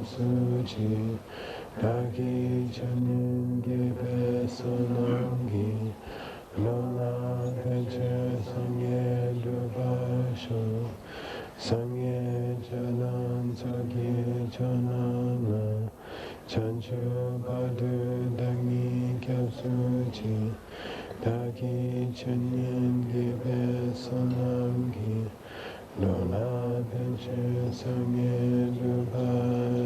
suci dagi chanin gibe sonangi lola peche sangye dubasho sangye jalan sagi chanana chanchu badu dangi kyapsuchi dagi chanin gibe sonangi lola peche sangye dubasho.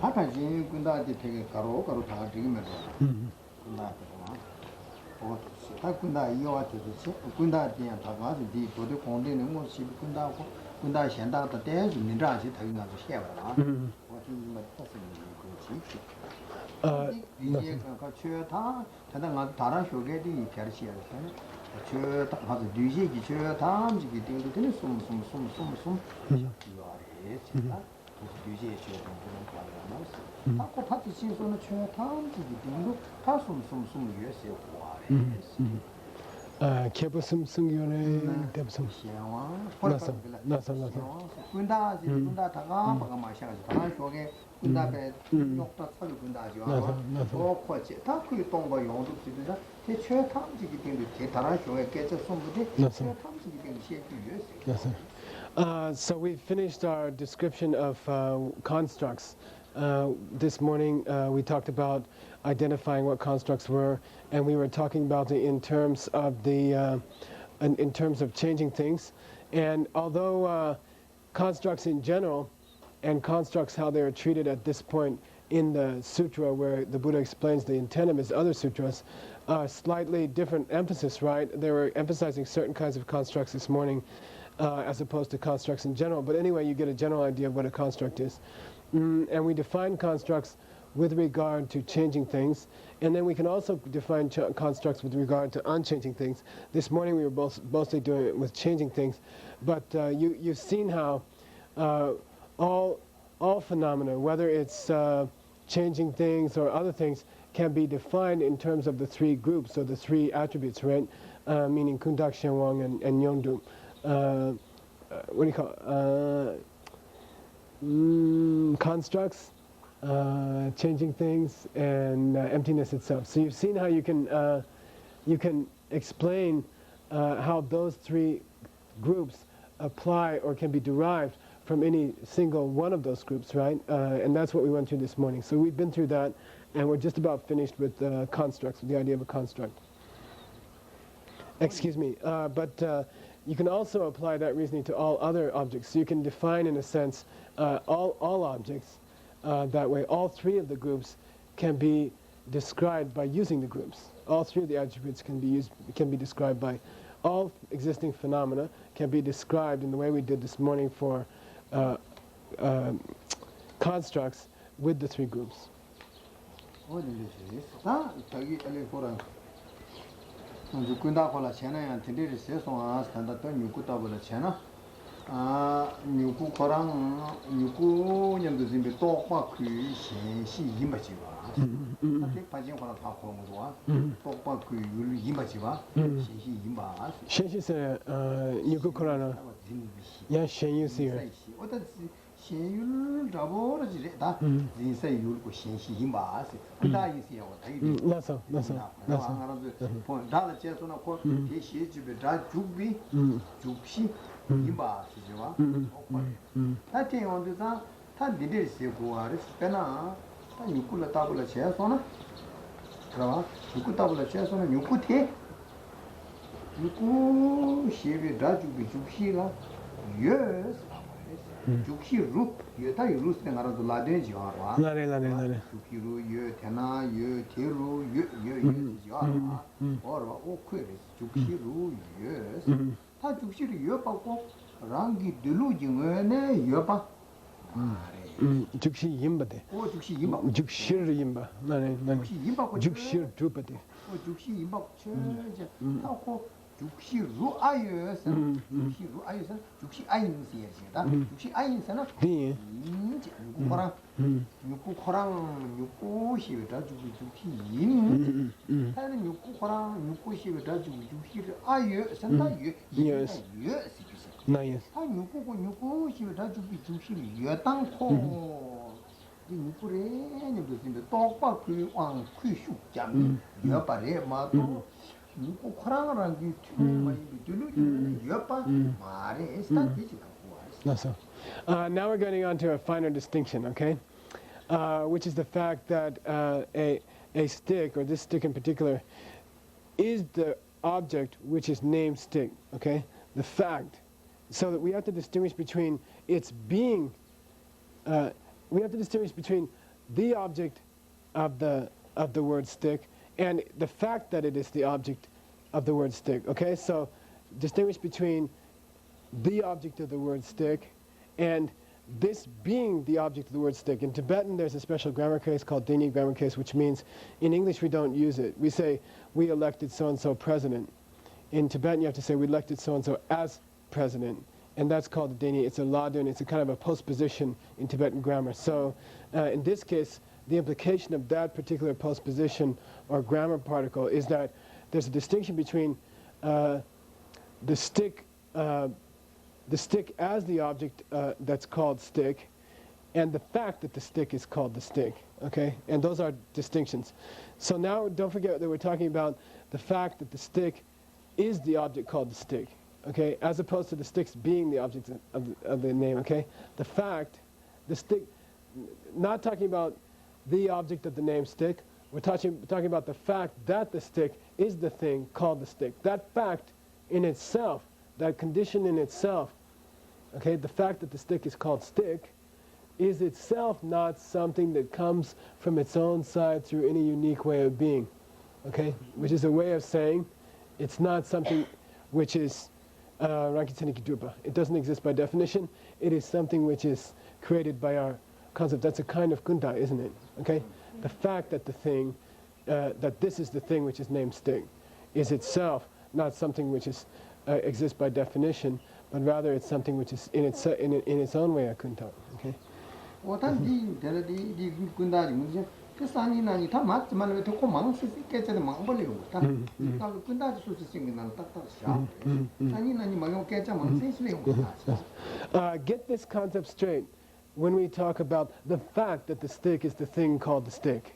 하나지 군다한테 되게 가로 다 되면서 군다한테 다 군다 이어와줘서 군다한테 다 가서 뒤 도대 공대는 뭐 시 군다고 군다 현다다 대주 민자시 되는 거 해봐라. 뭐 좀 그렇지. 이게 그 최다 대단한 다른 쇼게디 결시야. 최다 가서 뒤지기 최다 함지기 띵도 되는 숨 이거래. 진짜 유지해 줘야 되는 거라서 아까 파티 신소는 최 다음 주기 등도 다 숨 유에서 와래. 개부숨 승교네 대부숨. 나서. 군다 다가 뭐가 마셔가지고 다른 쪽에 군다에 녹다 살고 군다죠. 또 코치 다 그게 동거 용도 지도자 최 다음 주기 등도 제 다른 쪽에 깨져 숨부터 최 다음 주기 등 시에 유에서. So we finished our description of constructs. This morning we talked about identifying what constructs were, and we were talking about it in terms of in terms of changing things. And although constructs in general and constructs how they are treated at this point in the sutra, where the Buddha explains the intent of his other sutras, slightly different emphasis, right? They were emphasizing certain kinds of constructs this morning. As opposed to constructs in general. But anyway, you get a general idea of what a construct is. And we define constructs with regard to changing things. And then we can also define constructs with regard to unchanging things. This morning we were mostly doing it with changing things. But you've seen how all phenomena, whether it's changing things or other things, can be defined in terms of the three groups, or the three attributes, right? Meaning kundak, shenwang, and nyongdu. What do you call it? Constructs, changing things, and emptiness itself. So you've seen how you can explain how those three groups apply or can be derived from any single one of those groups, right? And that's what we went through this morning. So we've been through that, and we're just about finished with constructs, with the idea of a construct. Excuse me, but you can also apply that reasoning to all other objects. So you can define, in a sense, all objects that way. All three of the groups can be described by using the groups. All three of the attributes can be described by all existing phenomena, can be described in the way we did this morning for constructs with the three groups. 군다 콜라 채나야 텐데리 세송아 스탠다드 뉴쿠타블라 채나 뉴쿠 코랑 뉴쿠 년도 진비 똑바 그 신시 임바지와 딱 빠진 거라 다 보는거와 똑바 그 율 임바지와 신시 임바 신시세 뉴쿠 코라나 야 신유시요 어떤 신율 잡어지래 다 인세 율고 신시 임바스 군다 있어요 다이 나서 다들 제소나 코 대시 집에 다 죽비 죽시 임바스지와 다 태원도다 다 리더스 고아르 페나 다 뉴쿨라 타블라 제소나 그러나 뉴쿠 타블라 제소나 뉴쿠테 뉴쿠 시비 다 죽비 죽시라 예스 죽시루 예타이 루스네 나라도 라데지 와라 나래 죽시루 예 테나 예 테루 예 지와 어라 오케 죽시루 예 다 죽시루 예 받고 랑기 들루징네 예 봐 죽시 임바데 죽시 임바 죽시르 임바 나네 죽시 임바 죽시르 두바데 죽시 임바 체 하고 죽시 루 아유선 죽시 루 아유선 죽시 아인시에다 죽시 아인선은 인지 누구랑 누구랑 누구시다 죽시 인 하는 누구랑 누구시다 죽시를 아유선다 Yes. Nice. 아 누구시다 죽시를 여당코 누구래 누구인데 똑바 그왕 kü슈잠 여바래 마도 누구 코랑을 게 튜마이 둘루지 여바 말에 스타티지가 That's so. Now we're getting on to a finer distinction, okay? Which is the fact that a stick, or this stick in particular, is the object which is named stick, okay? The fact. So that we have to distinguish between its being, we have to distinguish between the object of the word stick and the fact that it is the object of the word stick, okay? So distinguish between the object of the word stick and this being the object of the word stick. In Tibetan there's a special grammar case called Deni grammar case, which means in English we don't use it. We say we elected so-and-so president. In Tibetan you have to say we elected so-and-so as president, and that's called the Deni. It's a ladun, it's a kind of a postposition in Tibetan grammar. So in this case the implication of that particular postposition or grammar particle is that there's a distinction between the stick as the object that's called stick, and the fact that the stick is called the stick, okay? And those are distinctions. So now don't forget that we're talking about the fact that the stick is the object called the stick, okay? As opposed to the sticks being the object of the name, okay? The fact, the stick, not talking about the object of the name stick, we're talking about the fact that the stick is the thing called the stick. That fact in itself, that condition in itself, okay, the fact that the stick is called stick is itself not something that comes from its own side through any unique way of being, okay, which is a way of saying it's not something which is it doesn't exist by definition. It is something which is created by our concept. That's a kind of kunta, isn't it? Okay, the fact that the thing, that this is the thing which is named stick, is itself not something which is exists by definition, but rather it's something which is in its own way a kunta. Okay. Get this concept straight when we talk about the fact that the stick is the thing called the stick,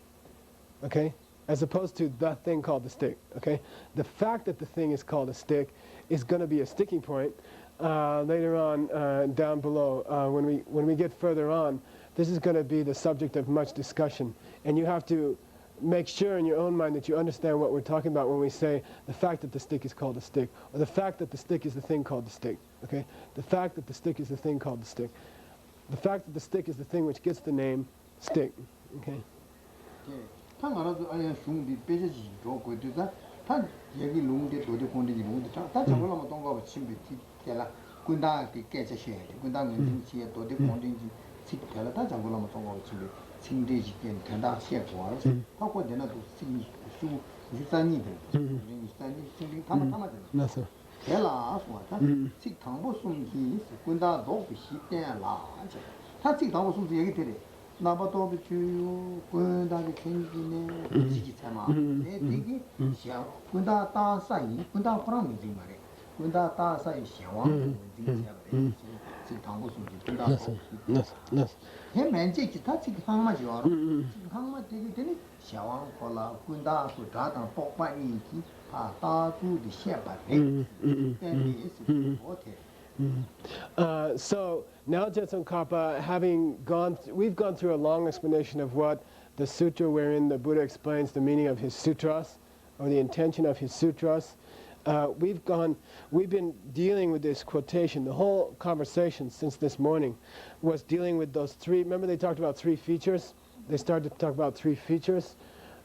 okay, as opposed to the thing called the stick, okay? The fact that the thing is called a stick is going to be a sticking point later on down below. When we get further on, this is going to be the subject of much discussion, and you have to make sure in your own mind that you understand what we're talking about when we say the fact that the stick is called a stick, or the fact that the stick is the thing called the stick, okay? The fact that the stick is the thing called the stick. The fact that the stick is the thing which gets the name stick, okay? So now Jetsun Karpa, we've gone through a long explanation of what the sutra wherein the Buddha explains the meaning of his sutras, or the intention of his sutras. We've been dealing with this quotation. The whole conversation since this morning was dealing with those three. Remember they talked about three features? They started to talk about three features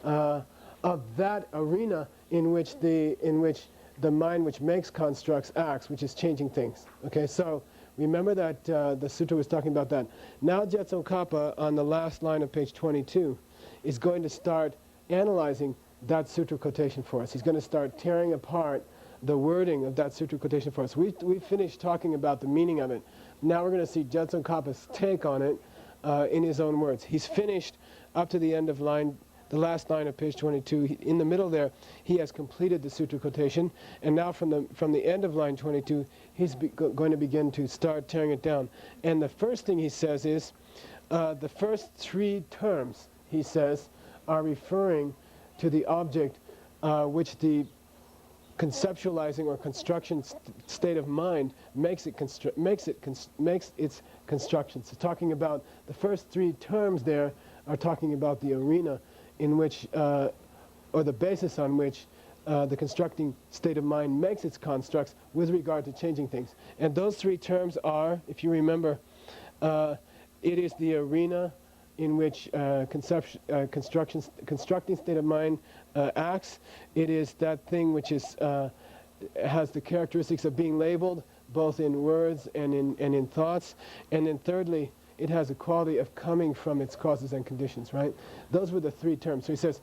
of that arena in which the mind which makes constructs acts, which is changing things. Okay, so remember that the sutra was talking about that. Now Jetsun Kappa, on the last line of page 22, is going to start analyzing that sutra quotation for us. He's going to start tearing apart the wording of that sutra quotation for us. We finished talking about the meaning of it. Now we're going to see Jetsun Kappa's take on it in his own words. He's finished up to the end of the last line of page 22. In the middle there, he has completed the sutra quotation, and now from the end of line 22, he's going to begin to start tearing it down. And the first thing he says is, the first three terms, he says, are referring to the object which the conceptualizing or construction state of mind makes its construction. So talking about the first three terms there are talking about the arena in which, or the basis on which the constructing state of mind makes its constructs with regard to changing things. And those three terms are, if you remember, it is the arena in which constructing state of mind acts. It is that thing which is has the characteristics of being labeled, both in words and in thoughts. And then thirdly, it has the quality of coming from its causes and conditions, right? Those were the three terms. So he says,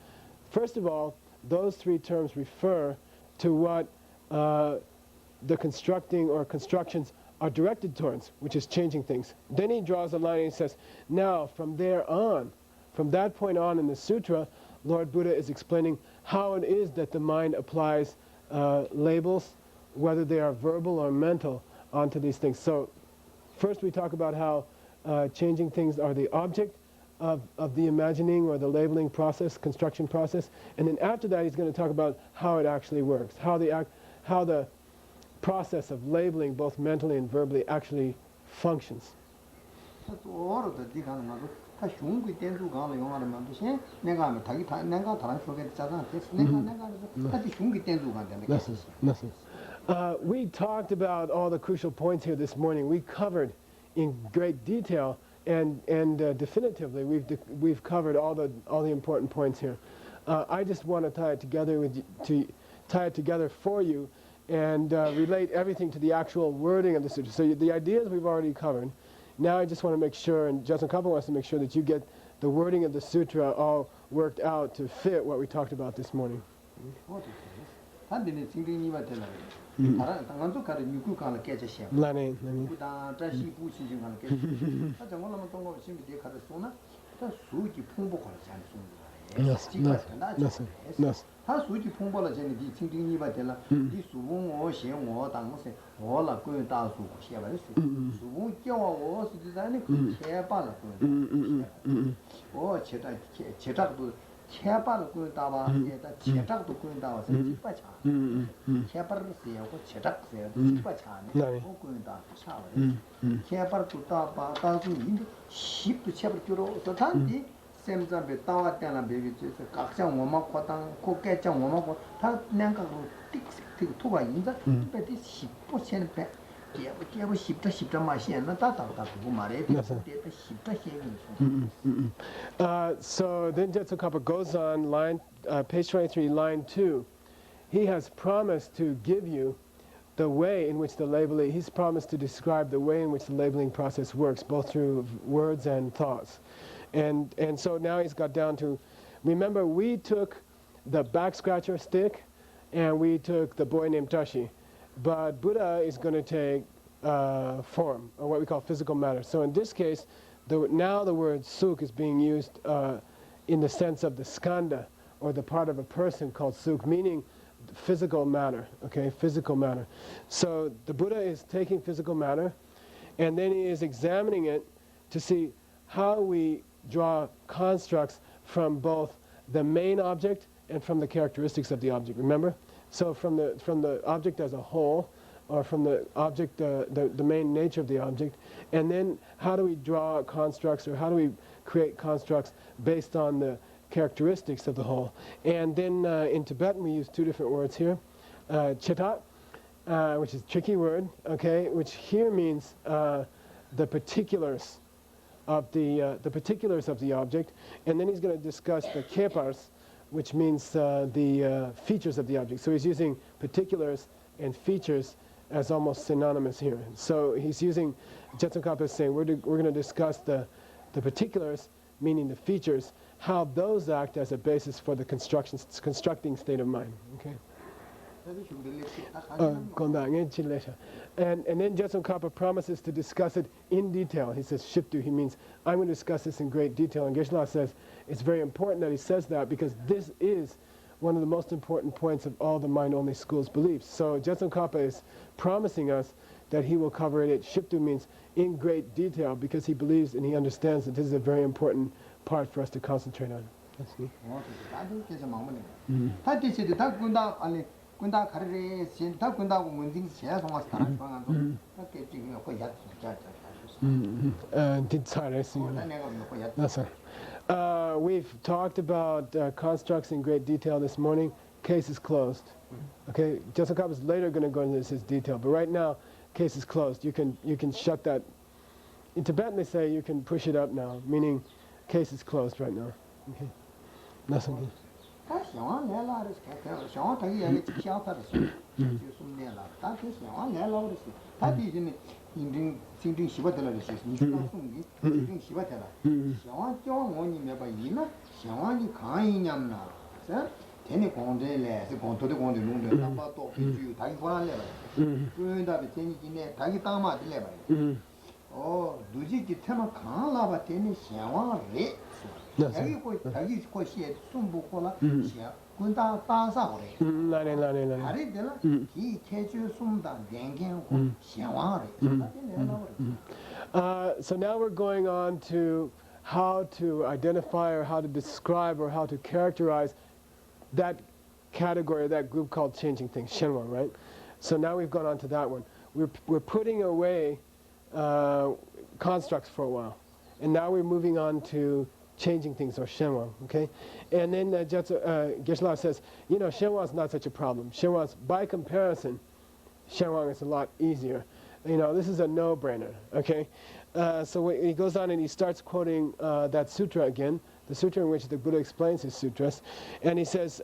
first of all, those three terms refer to what the constructing or constructions are directed towards, which is changing things. Then he draws a line and he says, now from there on, from that point on in the sutra, Lord Buddha is explaining how it is that the mind applies labels, whether they are verbal or mental, onto these things. So first we talk about how changing things are the object of the imagining or the labeling process, construction process. And then after that he's going to talk about how it actually works, how the process of labeling both mentally and verbally actually functions. We talked about all the crucial points here this morning. We covered in great detail and definitively we've covered all the important points here. I just want to tie it together for you and relate everything to the actual wording of the sutra. So the ideas we've already covered. Now I just want to make sure, and Geshe Kappa wants to make sure that you get the wording of the sutra all worked out to fit what we talked about this morning. So then Jetsun Kappa goes on, page 23, line 2. He has promised to give you the way in which the labeling, he's promised to describe the way in which the labeling process works, both through words and thoughts. And so now he's got down to, remember we took the back scratcher stick and we took the boy named Tashi. But Buddha is going to take form, or what we call physical matter. So in this case, now the word sukh is being used in the sense of the skanda, or the part of a person called sukh, meaning physical matter, okay, physical matter. So the Buddha is taking physical matter, and then he is examining it to see how we draw constructs from both the main object and from the characteristics of the object, remember? So from the object as a whole, or from the object, the main nature of the object, and then how do we draw constructs, or how do we create constructs based on the characteristics of the whole. And then in Tibetan we use two different words here. Chetat, which is a tricky word, okay, which here means the particulars of the object, and then he's going to discuss the kepars, which means the features of the object. So he's using particulars and features as almost synonymous here. So he's using, Jetsun Kappa is saying, we're going to discuss the particulars, meaning the features, how those act as a basis for the constructing state of mind. Okay. And then Jetsun Kappa promises to discuss it in detail. He says Shiptu, he means I'm going to discuss this in great detail. And Geshe says it's very important that he says that because this is one of the most important points of all the mind-only school's beliefs. So Jetsun Kappa is promising us that he will cover it. Shiptu means in great detail because he believes and he understands that this is a very important part for us to concentrate on. That's me. We've talked about constructs in great detail this morning. Case is closed. Okay, Justin Cobb is later going to go into this detail, but right now, case is closed. You can shut that. In Tibetan, they say you can push it up now, meaning case is closed right now. Okay, nothing. Oh, do you get them a car lava tennis? Shawan red. Tagi ko she sumbukola, Gunda Baza. He catches Sumda, Gangan, Shawan. So now we're going on to how to identify or how to describe or how to characterize that category, that group called changing things, Shenwang, right? So now we've gone on to that one. We're putting away constructs for a while, and now we're moving on to changing things, or Shenwang, okay? And then Geshe says, you know, Shenwang is not such a problem. Shenwang, by comparison, Shenwang is a lot easier. You know, this is a no-brainer, okay? So he goes on and he starts quoting that sutra again, the sutra in which the Buddha explains his sutras, and he says,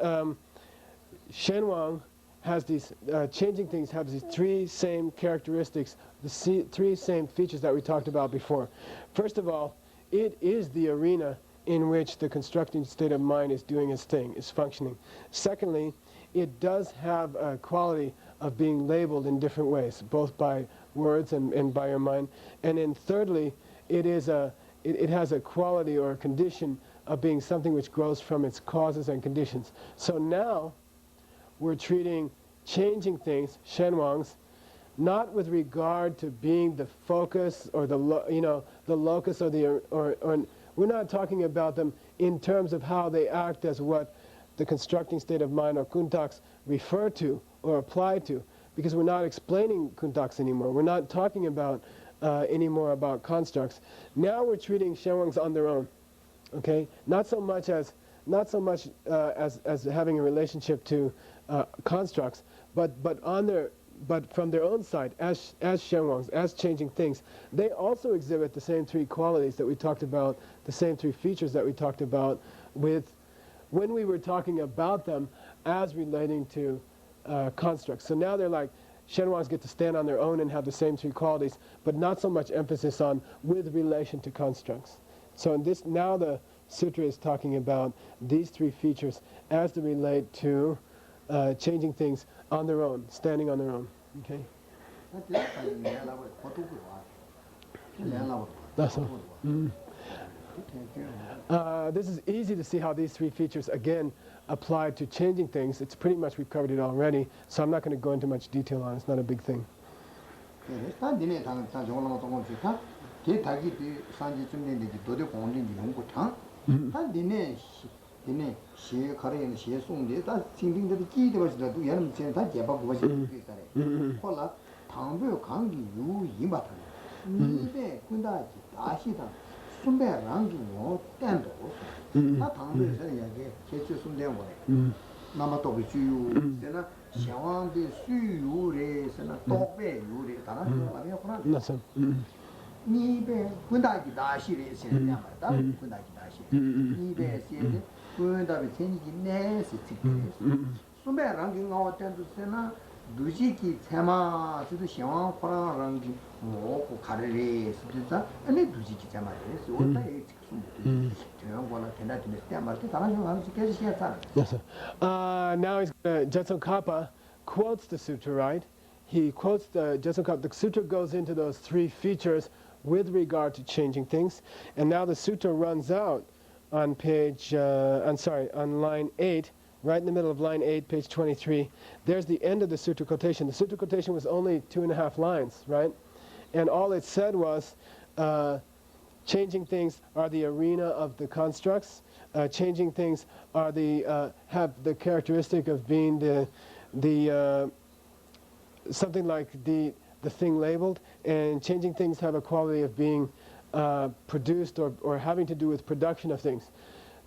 Shenwang has these, changing things have these three same characteristics, the three same features that we talked about before. First of all, it is the arena in which the constructing state of mind is doing its thing, is functioning. Secondly, it does have a quality of being labeled in different ways, both by words and by your mind. And then thirdly, it has a quality or a condition of being something which grows from its causes and conditions. So now we're treating changing things, Shenwangs, not with regard to being the focus or the locus or we're not talking about them in terms of how they act as what the constructing state of mind or kuntaks refer to or apply to, because we're not explaining kuntaks anymore. We're not talking about anymore about constructs. Now we're treating Shenwangs on their own, okay? Not so much as having a relationship to constructs, but from their own side, as Shenwangs, as changing things, they also exhibit the same three qualities that we talked about, the same three features that we talked about when we were talking about them as relating to constructs. So now they're like, Shenwangs get to stand on their own and have the same three qualities, but not so much emphasis on with relation to constructs. So in this, now the sutra is talking about these three features as they relate to changing things on their own, standing on their own. Okay. That's all. This is easy to see how these three features again apply to changing things. It's pretty much we've covered it already, so I'm not going to go into much detail on it. It's not a big thing. 두지기 테마 지도 시원 코랑랑기 뭐고 가르레 스디자 아니 두지기 테마레스 온다 이 지금 대형과는 대나티네 때마다 다른 좀 하는 게 계시야. Yes. Now he's Jetsun Kappa quotes the sutra, right? He quotes the sutra goes into those three features with regard to changing things, and now the sutra runs out on on line 8, right in the middle of line 8, page 23. There's the end of the sutra quotation. The sutra quotation was only 2.5 lines, right? And all it said was, changing things are the arena of the constructs. Changing things are have the characteristic of being the something like the thing labeled, and changing things have a quality of being produced or having to do with production of things.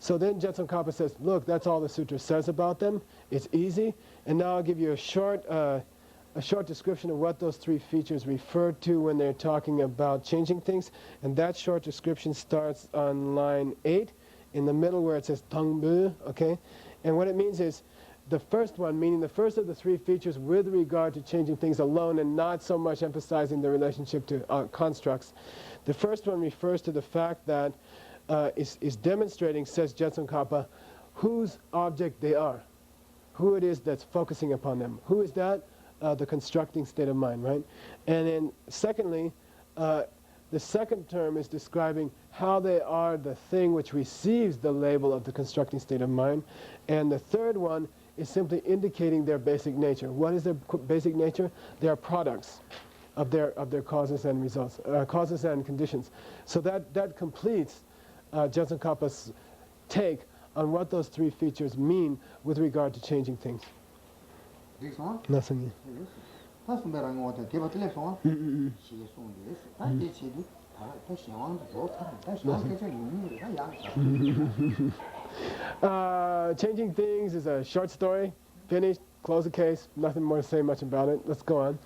So then Tsongkhapa says, look, that's all the sutra says about them. It's easy, and now I'll give you a short description of what those three features refer to when they're talking about changing things, and that short description starts on line 8, in the middle where it says Tongbu, okay? And what it means is, the first one, meaning the first of the three features with regard to changing things alone and not so much emphasizing the relationship to constructs. The first one refers to the fact that is demonstrating, says Tsongkhapa, whose object they are, who it is that's focusing upon them. Who is that? The constructing state of mind, right? And then secondly, the second term is describing how they are the thing which receives the label of the constructing state of mind. And the third one is simply indicating their basic nature. What is their basic nature? They are products of their causes and results, causes and conditions. So that completes Tsongkhapa's take on what those three features mean with regard to changing things. Nothing. Changing things is a short story. Finished. Close the case. Nothing more to say much about it. Let's go on.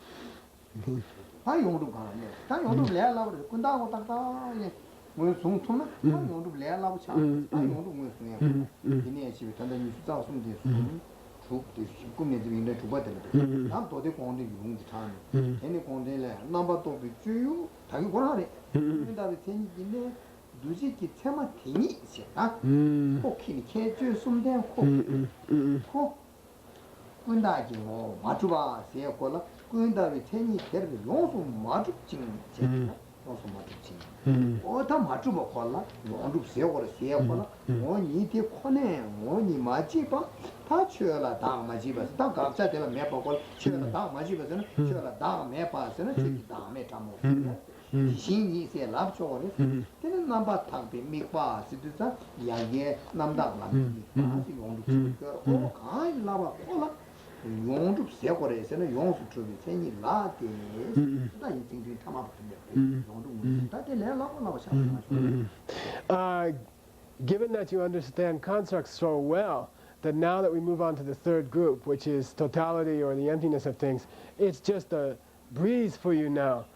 Given that you understand constructs so well, that now that we move on to the third group, which is totality or the emptiness of things, it's just a breeze for you now,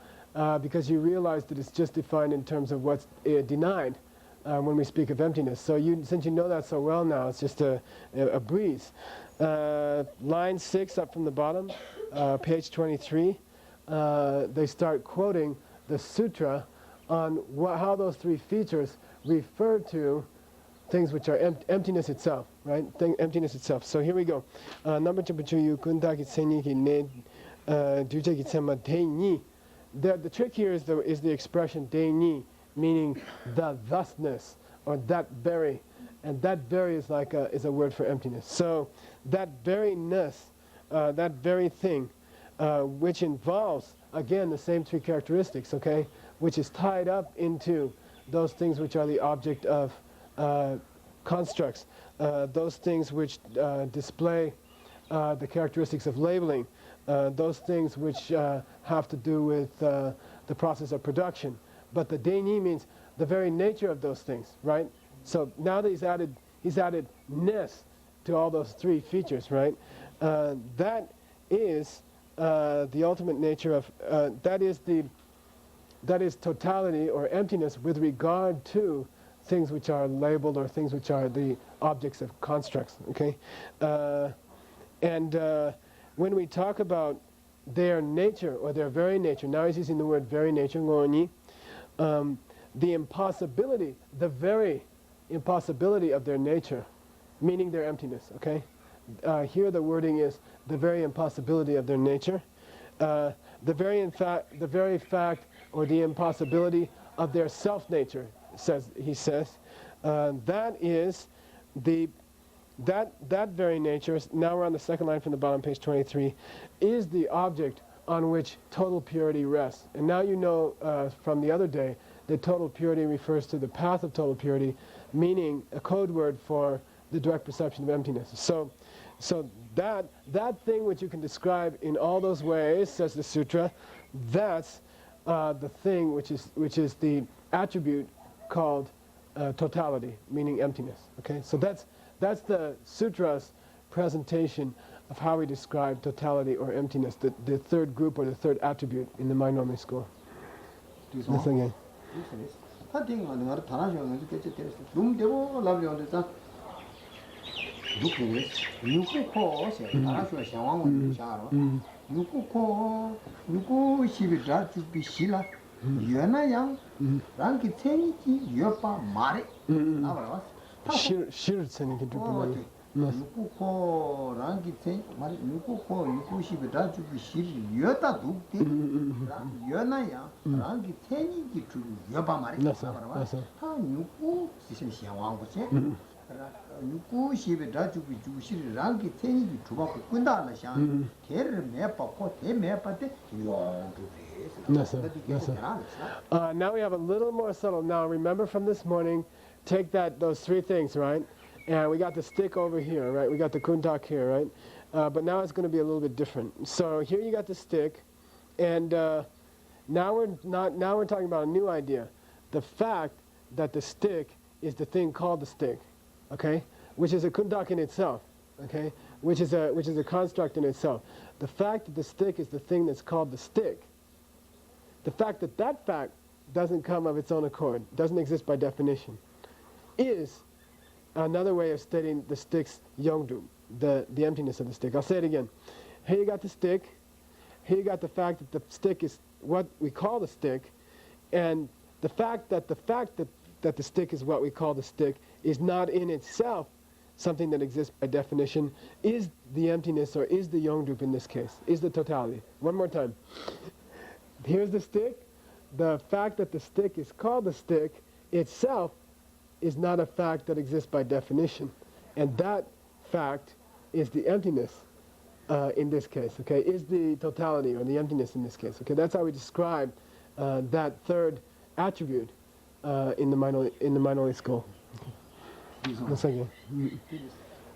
because you realize that it's just defined in terms of what's denied when we speak of emptiness. So since you know that so well now, it's just a breeze. Line 6 up from the bottom, page 23, they start quoting the sutra on how those three features refer to things which are emptiness itself, right? Emptiness itself. So here we go. Number the trick here is the expression deini, meaning the thusness or that very, and that very is like is a word for emptiness. So that veryness, that very thing, which involves again the same three characteristics, okay, which is tied up into those things which are the object of constructs, those things which display the characteristics of labeling, those things which have to do with the process of production. But the deini means the very nature of those things, right? So now that he's added ness to all those three features, right? That is the ultimate nature of that is totality or emptiness with regard to things which are labeled or things which are the objects of constructs, okay? And when we talk about their nature or their very nature, now he's using the word very nature, ngoni, the impossibility, the very impossibility of their nature, meaning their emptiness, okay? here the wording is the very impossibility of their nature. The very fact or the impossibility of their self-nature, he says, that is that very nature, now we're on the second line from the bottom, page 23, is the object on which total purity rests. And now you know from the other day that total purity refers to the path of total purity, meaning a code word for the direct perception of emptiness. So that thing which you can describe in all those ways, says the sutra, that's the thing which is the attribute called totality, meaning emptiness. Okay, so that's the sutra's presentation of how we describe totality or emptiness, the third group or the third attribute in the mind-only school. Listen again. 누구코 랑기체 말 누구코 누구시베 다주비 시리 여다 독데 여나야 랑기체니기 주 여바 말이 나바라 타 누구 시신 시왕고체 누구시베 다주비 주시리 랑기체니기 주바고 꾼다나 샹 개를 매빠고 대매빠데 Now we have a little more subtle. Now remember from this morning, take those three things, right? And we got the stick over here, right? We got the kuntak here, right? But now it's going to be a little bit different. So here you got the stick, and now we're talking about a new idea. The fact that the stick is the thing called the stick, okay? Which is a kuntak in itself, okay? Which is a construct in itself. The fact that the stick is the thing that's called the stick. The fact that that fact doesn't come of its own accord, doesn't exist by definition, is another way of stating the stick's yongdu, the emptiness of the stick. I'll say it again. Here you got the stick. Here you got the fact that the stick is what we call the stick, and the fact that the stick is what we call the stick is not in itself something that exists by definition, is the emptiness, or is the yongdu in this case, is the totality. One more time. Here's the stick. The fact that the stick is called the stick itself is not a fact that exists by definition. And that fact is the emptiness in this case, okay, is the totality or the emptiness in this case. Okay, that's how we describe that third attribute in the mind-only school. One second.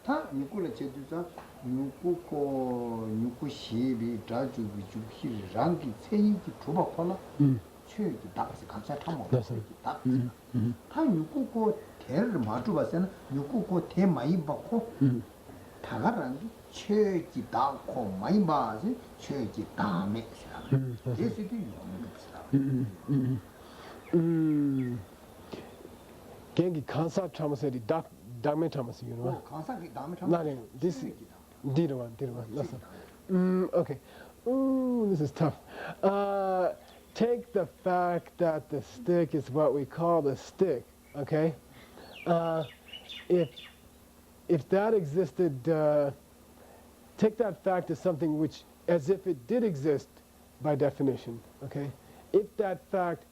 타 누구를 제주자 누구코 누구시비 자주비 주기 랑기 체인기 주박하나 최기 답스 각자 탐모 답 타 누구코 대를 마주봐서는 누구코 대 많이 받고 다가란기 최기 다고 많이 봐서 최기 다음에 예수도 용납스라 gengi kansa chamaseri dame chamasi, you know. kansa dame chamasi. This did one. Listen. Okay. Ooh, this is tough. Take the fact that the stick is what we call the stick, okay? If that existed, take that fact as something which, as if it did exist by definition, okay? If that fact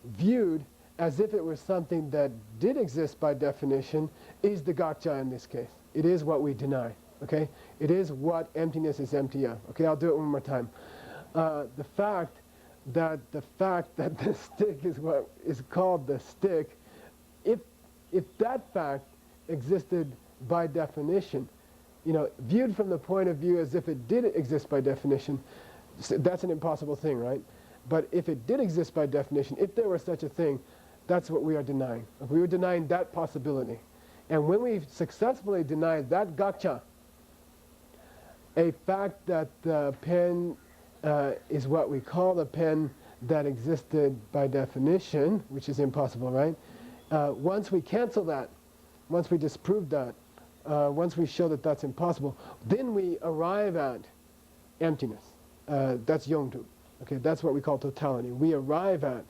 viewed as if it was something that did exist by definition, is the gotcha in this case. It is what we deny, okay? It is what emptiness is empty of. Okay, I'll do it one more time. The fact that the stick is what is called the stick, if that fact existed by definition, you know, viewed from the point of view as if it did exist by definition, that's an impossible thing, right? But if it did exist by definition, if there were such a thing, that's what we are denying. We were denying that possibility. And when we successfully deny that gotcha, a fact that the pen is what we call the pen that existed by definition, which is impossible, right? Once we cancel that, once we disprove that, once we show that that's impossible, then we arrive at emptiness. That's yongdu. Okay, that's what we call totality. We arrive at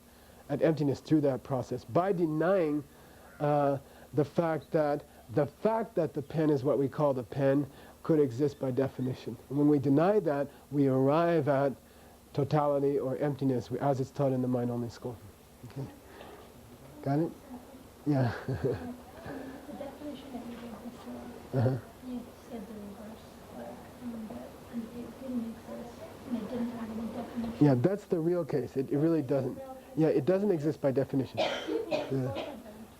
emptiness through that process by denying the fact that the fact that the pen is what we call the pen could exist by definition. And when we deny that, we arrive at totality or emptiness, as it's taught in the mind-only school. Okay. Got it? Yeah. The definition that you gave before, you said the reverse, that it didn't exist and it didn't have any definition. Yeah, that's the real case. It really doesn't. Yeah, it doesn't exist by definition.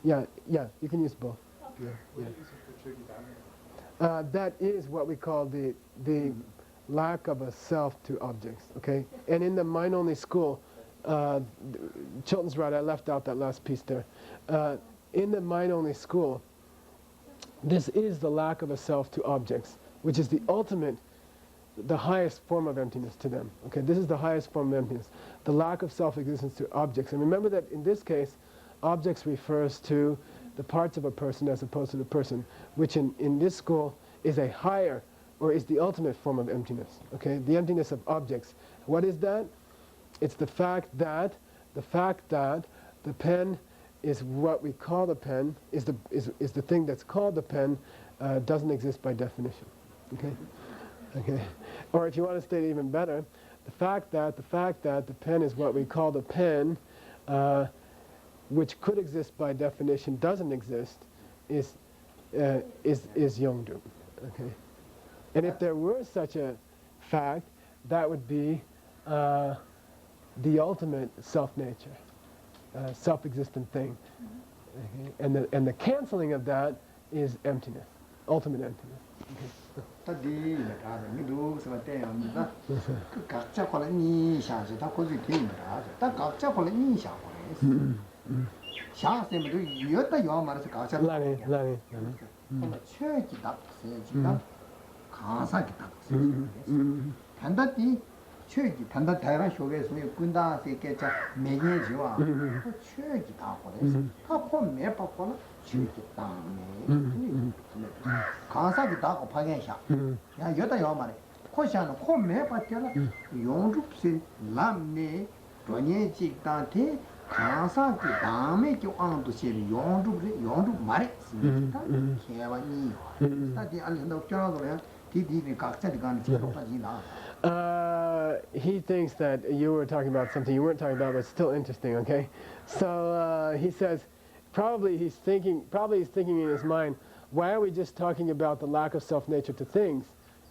Yeah, you can use both. Yeah. That is what we call the lack of a self to objects, okay? And in the mind-only school, Chilton's right, I left out that last piece there. In the mind-only school, this is the lack of a self to objects, which is the ultimate, the highest form of emptiness to them, okay? This is the highest form of emptiness, the lack of self-existence to objects. And remember that in this case, objects refers to the parts of a person as opposed to the person, which in this school is a higher, or is the ultimate form of emptiness, okay? The emptiness of objects. What is that? It's the fact that the pen is what we call the pen, is the thing that's called the pen, doesn't exist by definition, okay? Okay. Or if you want to state it even better, the fact that the pen is what we call the pen, which could exist by definition, doesn't exist, is Yongdu. Okay. And if there were such a fact, that would be the ultimate self-nature, self-existent thing. Okay. And the canceling of that is emptiness, ultimate emptiness. Okay. He thinks that you were talking about something you weren't talking about, but it's still interesting, okay? So he says, probably he's thinking in his mind, why are we just talking about the lack of self-nature to things?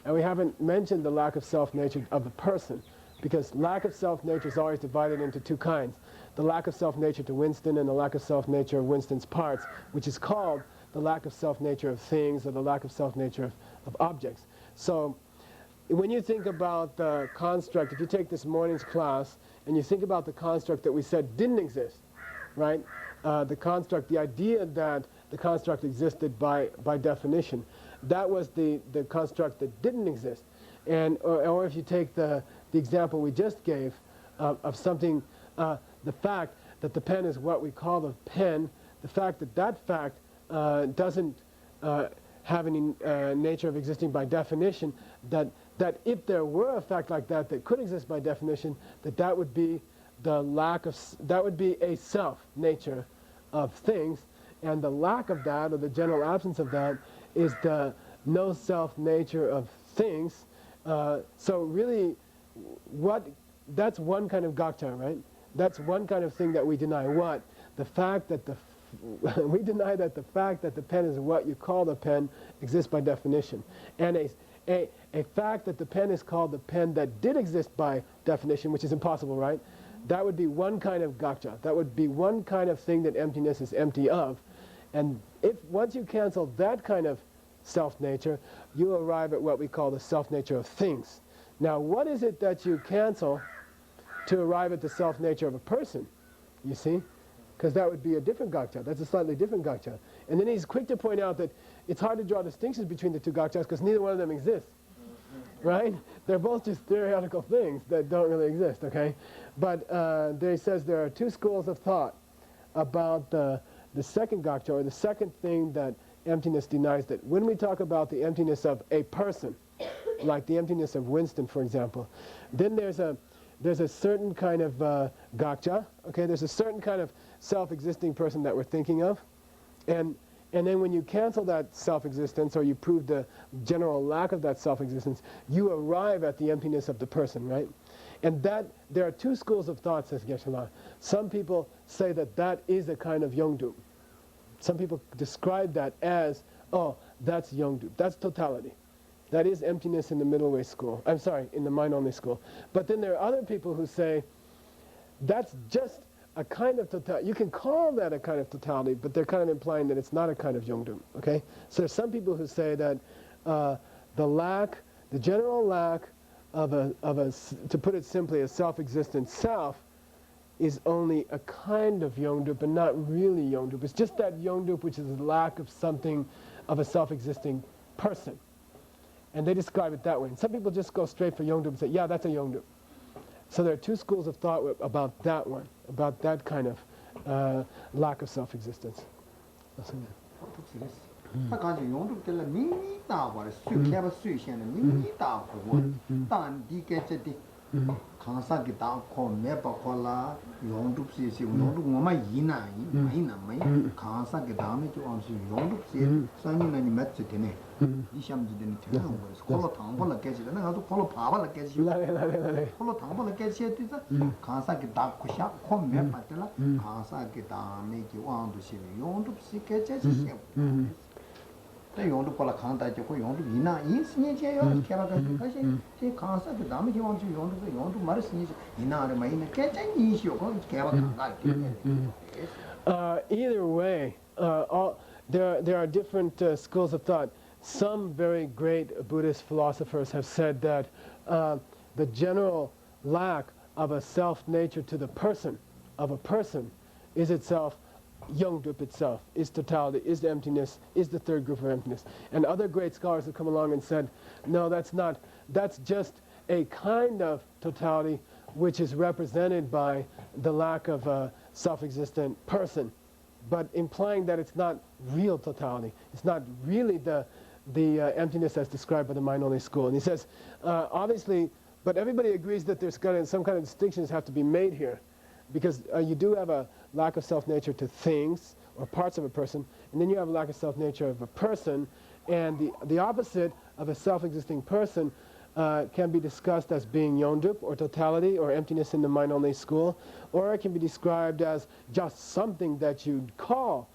And we haven't mentioned the lack of self-nature of the person, because lack of self-nature is always divided into two kinds. The lack of self-nature to Winston and the lack of self-nature of Winston's parts, which is called the lack of self-nature of things or the lack of self-nature of objects. So when you think about the construct, if you take this morning's class and you think about the construct that we said didn't exist, right? The construct, the idea that the construct existed by definition, that was the construct that didn't exist. And or if you take the example we just gave of something, the fact that the pen is what we call the pen, the fact that fact doesn't have any nature of existing by definition, that if there were a fact like that that could exist by definition, that would be the lack of, that would be a self nature of things, and the lack of that, or the general absence of that, is the no self nature of things. So really, that's one kind of gakcha, right? That's one kind of thing that we deny. What? The fact that we deny that the fact that the pen is what you call the pen exists by definition. And a fact that the pen is called the pen that did exist by definition, which is impossible, right? That would be one kind of gakcha. That would be one kind of thing that emptiness is empty of. And once you cancel that kind of self-nature, you arrive at what we call the self-nature of things. Now, what is it that you cancel to arrive at the self-nature of a person, you see? Because that would be a different gakcha. That's a slightly different gakcha. And then he's quick to point out that it's hard to draw distinctions between the two gakchas because neither one of them exists, right? They're both just theoretical things that don't really exist, okay? But there he says there are two schools of thought about the second gakcha, or the second thing that emptiness denies, that when we talk about the emptiness of a person, like the emptiness of Winston, for example, then there's a certain kind of gakcha, okay? There's a certain kind of self-existing person that we're thinking of. And And then when you cancel that self-existence, or you prove the general lack of that self-existence, you arrive at the emptiness of the person, right? And that, there are two schools of thought, says Geshe. Some people say that that is a kind of Yongdu. Some people describe that as, oh, that's Yongdu, that's totality. That is emptiness in the middle way school. I'm sorry, in the mind-only school. But then there are other people who say, that's just a kind of totality. You can call that a kind of totality, but they're kind of implying that it's not a kind of Yongdu, okay? So there's some people who say that the general lack of a, to put it simply, a self-existent self is only a kind of Yongdu, but not really Yongdu. It's just that Yongdu which is the lack of something, of a self-existing person. And they describe it that way. And some people just go straight for Yongdu and say, yeah, that's a Yongdu. So there are two schools of thought about that one, about that kind of lack of self-existence. Kansa kita ko me pa ko la yongdu si yongdu ngoma yina yina mai kansa kita me jo am si yongdu si sani na ni met se tene ni sham ji den tene ko lo tang ba la ke ji na ga ko lo pa ba la ke ji ko lo tang ba la ke ji ti sa kansa kita ko sha ko me pa te la kansa kita me ji wang du si yongdu si ke ji si 그 용도 콜라 칸다 고 용도 이나 인스니제요 케바가 가시 제 강사도 남이 기원 주 용도 말을 스니지 이나를 많이 깨쟁이시오 그 케바가 가 Either way, there are different schools of thought. Some very great Buddhist philosophers have said that the general lack of a self-nature to the person, of a person, is itself Yongdup itself, is totality, is the emptiness, is the third group of emptiness. And other great scholars have come along and said, no, that's not, that's just a kind of totality which is represented by the lack of a self-existent person, but implying that it's not real totality. It's not really the emptiness as described by the mind-only school. And he says, obviously, but everybody agrees that there's some kind of distinctions have to be made here, because you do have a lack of self-nature to things or parts of a person, and then you have a lack of self-nature of a person, and the opposite of a self-existing person can be discussed as being yondup, or totality, or emptiness in the mind-only school, or it can be described as just something that you'd call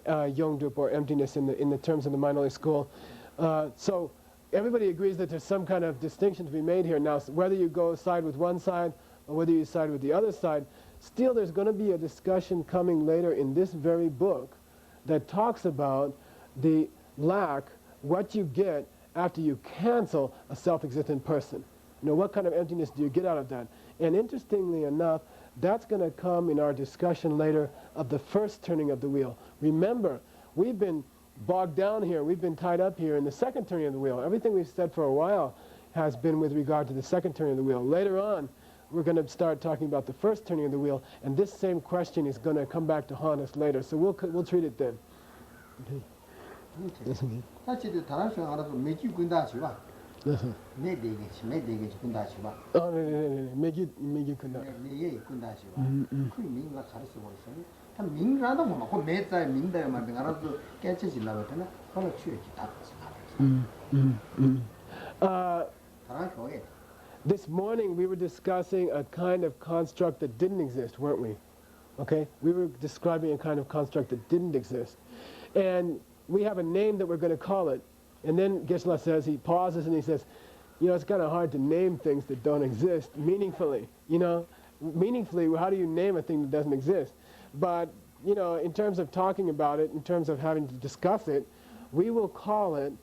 yondup or emptiness in the terms of the mind-only school. So everybody agrees that there's some kind of distinction to be made here. Now, whether you go side with one side or whether you side with the other side, still there's going to be a discussion coming later in this very book that talks about the lack, what you get after you cancel a self-existent person. You know, what kind of emptiness do you get out of that? And interestingly enough, that's going to come in our discussion later of the first turning of the wheel. Remember, we've been bogged down here, we've been tied up here in the second turning of the wheel. Everything we've said for a while has been with regard to the second turning of the wheel. Later on, we're going to start talking about the first turning of the wheel, and this same question is going to come back to haunt us later. So we'll treat it then. Okay. Oh, no. Make it kunda. This morning we were discussing a kind of construct that didn't exist, weren't we? Okay? We were describing a kind of construct that didn't exist. And we have a name that we're going to call it. And then Geshe says, he pauses and he says, you know, it's kind of hard to name things that don't exist meaningfully. You know, meaningfully, how do you name a thing that doesn't exist? But, you know, in terms of talking about it, in terms of having to discuss it, we will call it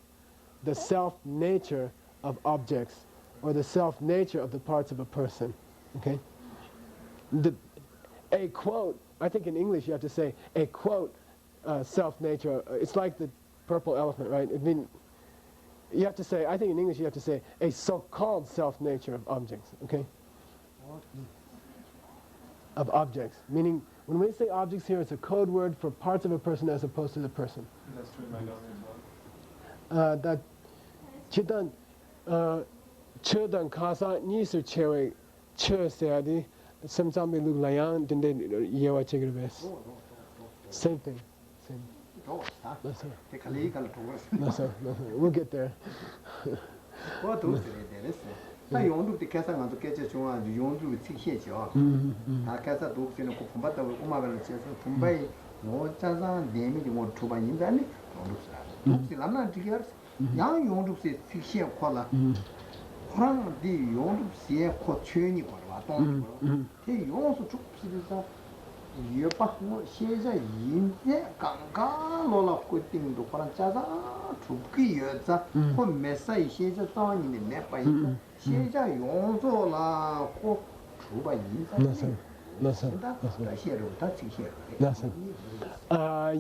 the self-nature of objects, or the self-nature of the parts of a person, okay? A quote, I think in English you have to say, a quote, self-nature. It's like the purple elephant, right? I mean, you have to say, I think in English you have to say, a so-called self-nature of objects, okay? Of objects, meaning when we say objects here, it's a code word for parts of a person as opposed to the person. That's true in my as well. That chidan Chödan kasa nisir chewe chö seadi samsambe lu layang dinde yewa chegirves. Same thing. Same. draws, huh? That's all. Take a legal draws. That's all. That's all. We'll get there. What do there is? I want to take on the catches you want to see here. I guess I do feel a combat of Umaga from Bay, no Chazan, Demi, you want to buy in Valley. I'm not together. Young, you want to see here color. From the you want to see a quotation, you also took citizens. You pass she's a yin, Ganga, Lola quitting the Paranchaza, to Kiyoza, for Messai, she's a town in the map by she's a yonzo la, Truba yin.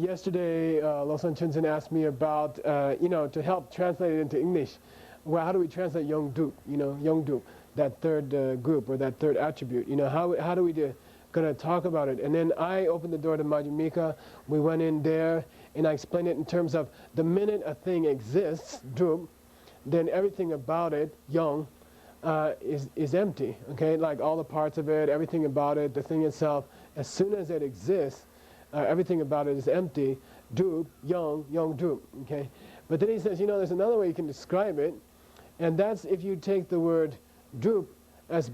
Yesterday, Lawson Chunsen asked me about, to help translate it into English. Well, how do we translate Yongdu, Yongdu, that third group or that third attribute? How do we do? Going to talk about it, and then I opened the door to Madhyamika. We went in there, and I explained it in terms of the minute a thing exists, drup, then everything about it, young, is empty. Okay, like all the parts of it, everything about it, the thing itself. As soon as it exists, everything about it is empty. Drup, young drup. Okay, but then he says, there's another way you can describe it, and that's if you take the word drup as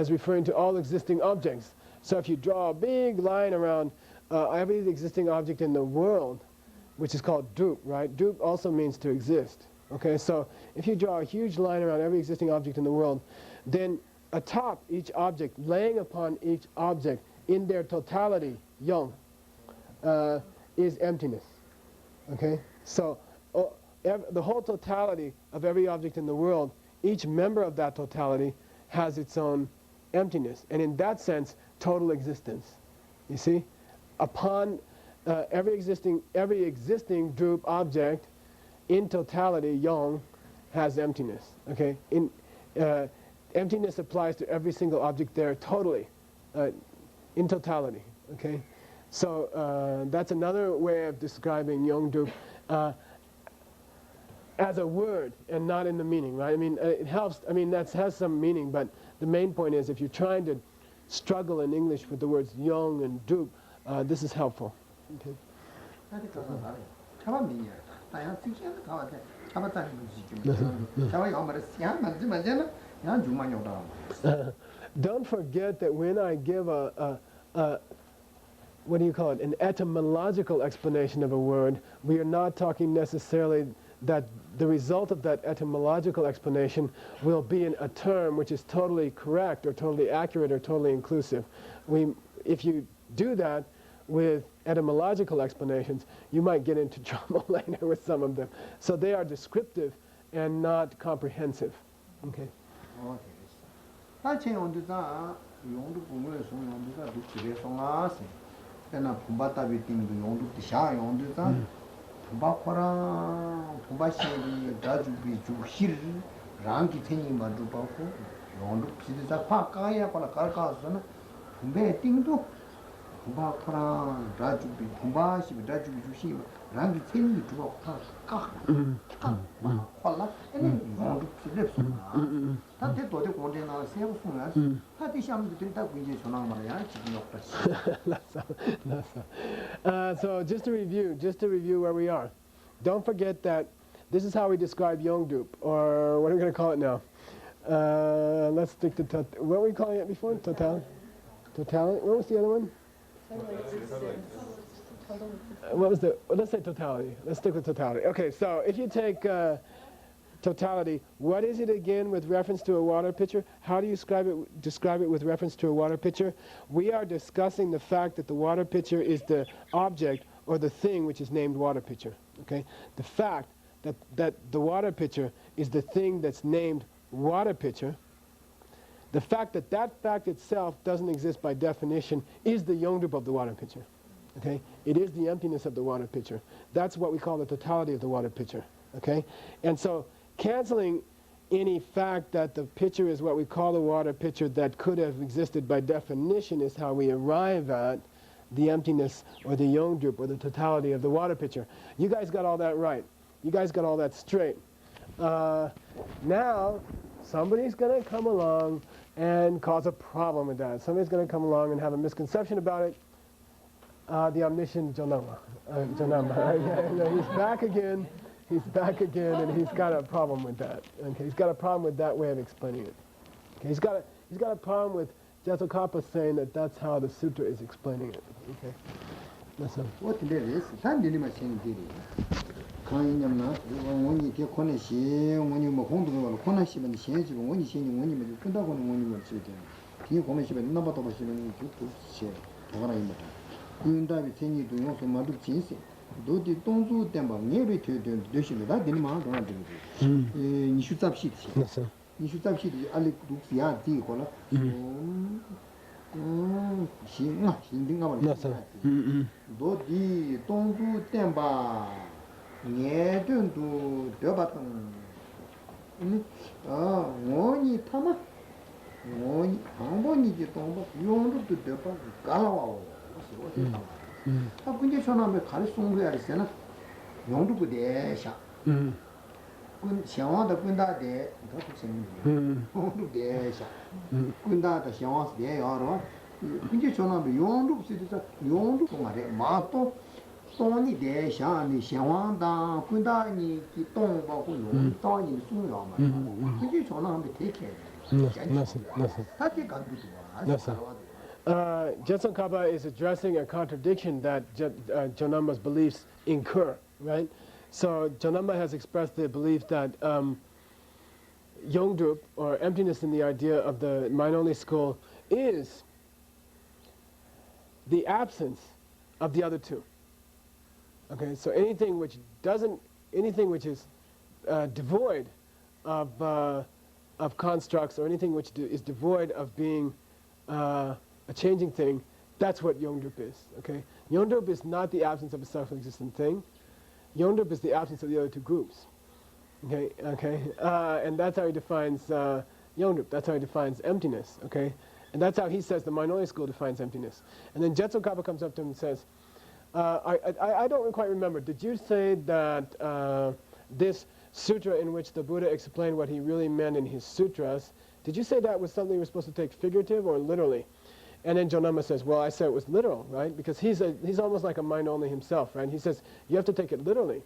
referring to all existing objects. So if you draw a big line around every existing object in the world, which is called drup, right? Drup also means to exist. Okay, so if you draw a huge line around every existing object in the world, then atop each object, laying upon each object in their totality, young, is emptiness. Okay, so the whole totality of every object in the world, each member of that totality has its own emptiness, and in that sense, total existence. You see, upon every existing drup object, in totality, yang has emptiness. Okay, emptiness applies to every single object there totally, in totality. Okay, so that's another way of describing yang drup as a word and not in the meaning, right? I mean, it helps. I mean, that has some meaning, but the main point is if you're trying to struggle in English with the words young and drup, this is helpful. Okay. Don't forget that when I give what do you call it, an etymological explanation of a word, we are not talking necessarily that the result of that etymological explanation will be in a term which is totally correct or totally accurate or totally inclusive. If you do that with etymological explanations, you might get into trouble later with some of them. So they are descriptive and not comprehensive. Okay. So just to review where we are. Don't forget that this is how we describe Yongdup, or what are we going to call it now? Let's stick to what were we calling it before? Totality? Totality? What was the other one? What was let's say totality. Let's stick with totality. Okay, so if you take totality, what is it again with reference to a water pitcher? How do you describe it with reference to a water pitcher? We are discussing the fact that the water pitcher is the object or the thing which is named water pitcher. Okay, the fact that the water pitcher is the thing that's named water pitcher. The fact that fact itself doesn't exist by definition is the Yongdup of the water pitcher. Okay, it is the emptiness of the water pitcher. That's what we call the totality of the water pitcher. Okay, and so canceling any fact that the pitcher is what we call the water pitcher that could have existed by definition is how we arrive at the emptiness or the Yongdup or the totality of the water pitcher. You guys got all that right. You guys got all that straight. Now, somebody's going to come along and cause a problem with that. Somebody's going to come along and have a misconception about it. The omniscient Jonama. He's back again. He's back again, and he's got a problem with that. Okay, he's got a problem with that way of explaining it. Okay, he's got a problem with Jetsokapa saying that that's how the sutra is explaining it. Okay, that's all. What there is, time didn't much in the Kanyamna, when you get Konashi, when you move home to the Konashi and change, when you see when you put down when you were sitting. Can you come and number of us in to share? You die with you to also Madu Chinsi. Do the don't do them, nearly to the division that didn't matter. You should have shit. You should have shit. Ali looks the idea. She didn't know about do the don't do them by near to the button. One Tama. How many you don't do the Galawa? How can you show them a Kalisung where is enough? You want to put the air shot. Shawan the Gunda there, got to sing. Want to the air shot. Gunda the Shawan's there or what? Can you show them you want to see this? You want to come at Mato? Sony there, Shani, Shawan down, Gunda, ni Kiton, Baku, Tony, soon. Can you show them to take care? Nothing. Jetson Kappa is addressing a contradiction that Jonama's beliefs incur, right? So Jonama has expressed the belief that Yongdrup, or emptiness in the idea of the mind-only school, is the absence of the other two. Okay, so anything which is devoid of constructs, or anything which is devoid of being a changing thing, that's what Yongdrup is. Okay, Yongdrup is not the absence of a self-existent thing. Yongdrup is the absence of the other two groups. Okay, and that's how he defines Yongdrup. That's how he defines emptiness. Okay, and that's how he says the mind-only school defines emptiness. And then Jetson Kappa comes up to him and says, I don't quite remember. Did you say that this sutra in which the Buddha explained what he really meant in his sutras, did you say that was something we're supposed to take figurative or literally? And then Jonama says, well, I said it was literal, right? Because he's almost like a mind-only himself, right? He says, you have to take it literally,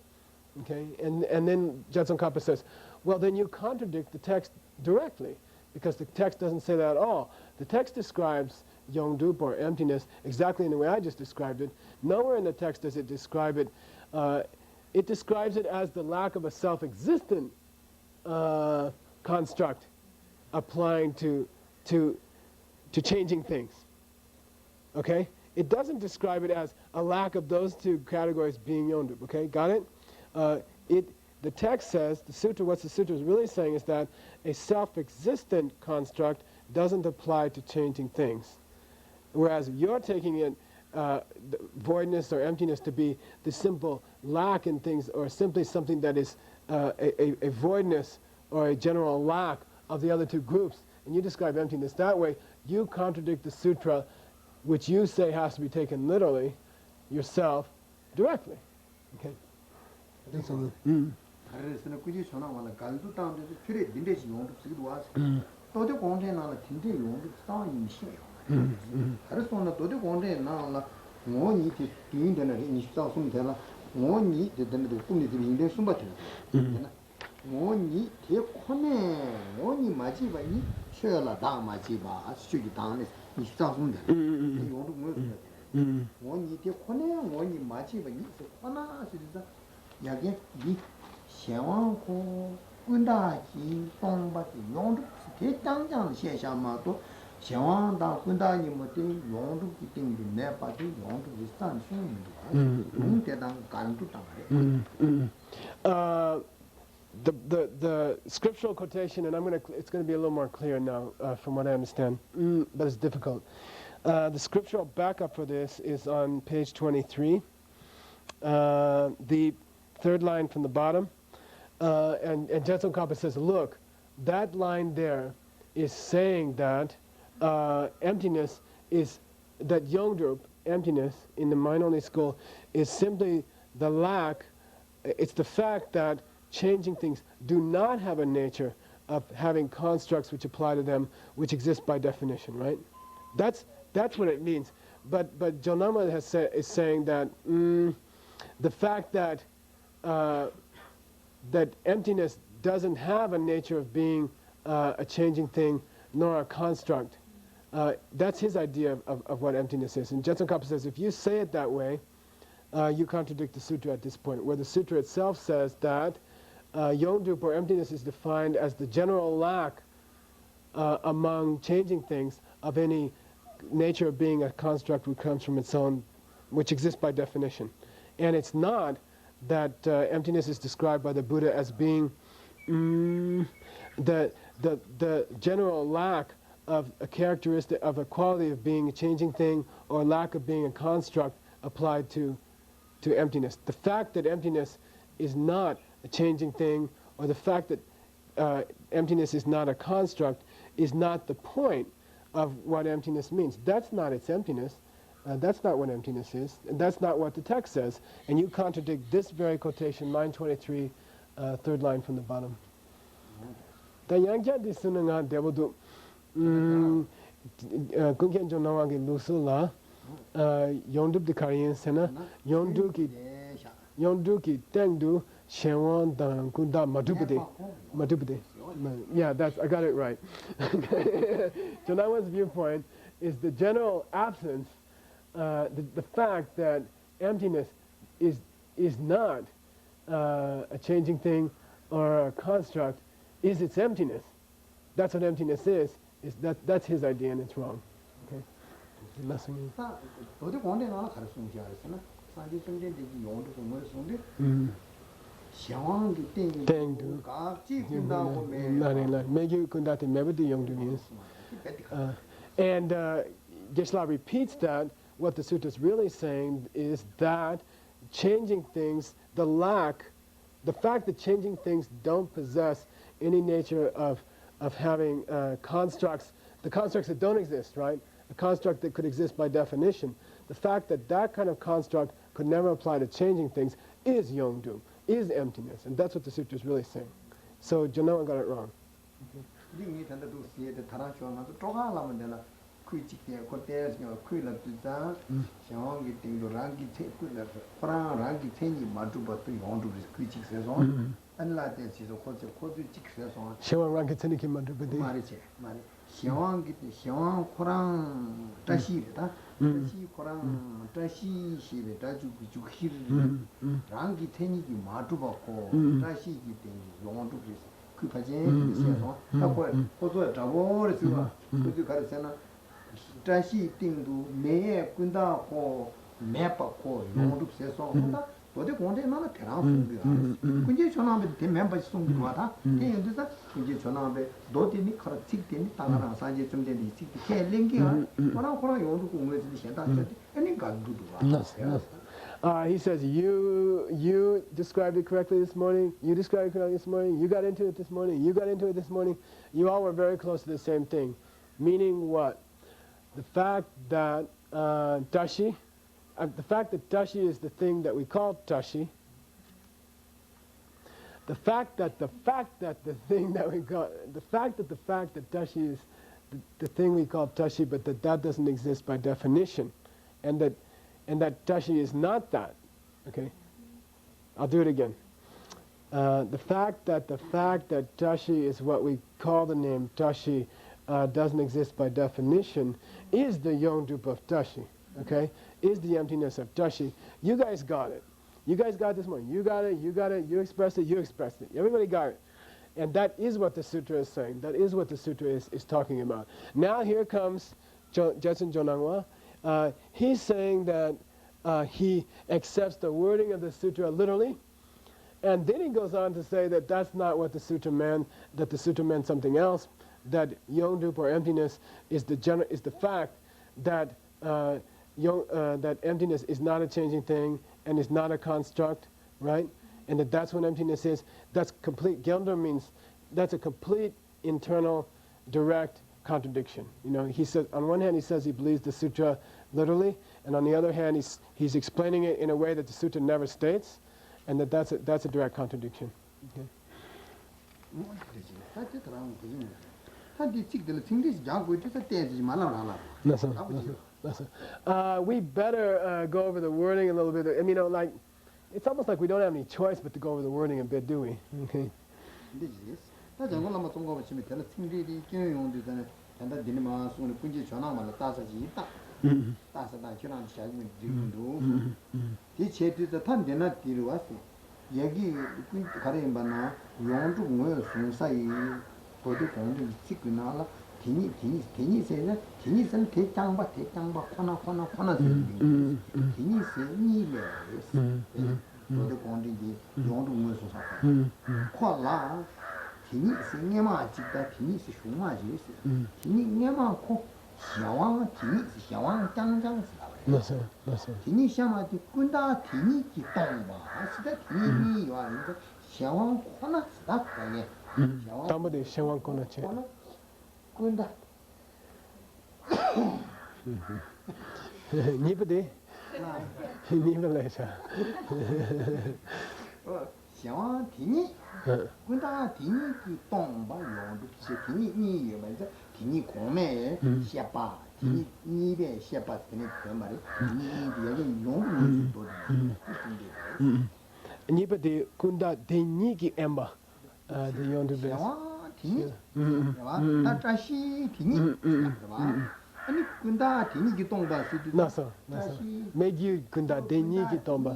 okay? And then Jetson Kappa says, well, then you contradict the text directly, because the text doesn't say that at all. The text describes Yongdrup, or emptiness, exactly in the way I just described it. Nowhere in the text does it describe it. It describes it as the lack of a self-existent construct applying to changing things. Okay? It doesn't describe it as a lack of those two categories being Yongdrup. Okay? Got it? The text says, what the sutra is really saying is that a self-existent construct doesn't apply to changing things. Whereas you're taking it, voidness or emptiness, to be the simple lack in things, or simply something that is a voidness or a general lack of the other two groups. And you describe emptiness that way. You contradict the sutra, which you say has to be taken literally, yourself, directly. Okay? The scriptural quotation, and it's going to be a little more clear now from what I understand, but it's difficult. The scriptural backup for this is on page 23, the third line from the bottom, and Jetson Kappa says, look, that line there is saying that emptiness is, that Yongdrup, emptiness, in the mind-only school, is simply the lack, it's the fact that changing things do not have a nature of having constructs which apply to them, which exist by definition, right? That's That's what it means. But Jonama is saying that the fact that that emptiness doesn't have a nature of being a changing thing nor a construct. That's his idea of what emptiness is. And Jetsun Kappa says, if you say it that way, you contradict the sutra at this point, where the sutra itself says that Yongdup, or emptiness, is defined as the general lack among changing things of any nature of being a construct which comes from its own, which exists by definition. And it's not that emptiness is described by the Buddha as being the general lack of a characteristic, of a quality of being a changing thing, or lack of being a construct applied to emptiness. The fact that emptiness is not a changing thing, or the fact that emptiness is not a construct, is not the point of what emptiness means. That's not its emptiness. That's not what emptiness is. And that's not what the text says. And you contradict this very quotation, line 23, third line from the bottom. Kunken Jonawangi Lusula, Yondub the Korean Sena, Yonduki Tengdu, Shenwan Dan Kunda Madubide. Yeah, I got it right. Jonawan's viewpoint is the general absence, the fact that emptiness is not a changing thing or a construct, is its emptiness. That's what emptiness is that's his idea, and it's wrong. Okay? And Geshe repeats that what the sutra is really saying is that changing things, the fact that changing things don't possess any nature of having constructs, the constructs that don't exist, right? A construct that could exist by definition. The fact that that kind of construct could never apply to changing things is Yongdu, is emptiness, and that's what the sutra is really saying. So Genoa got it wrong. He says, you described it correctly this morning, you described it correctly this morning, you got into it this morning, you got into it this morning. You all were very close to the same thing. Meaning what? The fact that Tashi, the fact that Tashi is the thing that we call Tashi, the fact that the thing that we call, the fact that Tashi is the thing we call Tashi, but that doesn't exist by definition, and that Tashi is not that. Okay, I'll do it again. The fact that Tashi is what we call the name Tashi doesn't exist by definition is the Yongdup of Tashi. Okay, is the emptiness of Tashi. You guys got it. You guys got it this morning. You got it. You expressed it. Everybody got it. And that is what the sutra is saying. That is what the sutra is talking about. Now here comes Jetsun Jonangwa. He's saying that he accepts the wording of the sutra literally. And then he goes on to say that that's not what the sutra meant, that the sutra meant something else, that Yongdup or emptiness is the fact that that emptiness is not a changing thing and is not a construct, right? And that's what emptiness is. That's complete. Gyaldo means that's a complete internal, direct contradiction. You know, he says on one hand he says he believes the sutra literally, and on the other hand he's explaining it in a way that the sutra never states, and that's a direct contradiction. Okay. We better go over the wording a little bit. I mean, like, it's almost like we don't have any choice but to go over the wording a bit, do we? Okay. Nipati kunda deniki emba the yondu bes. Nasa. Made you kunda deniki tomba.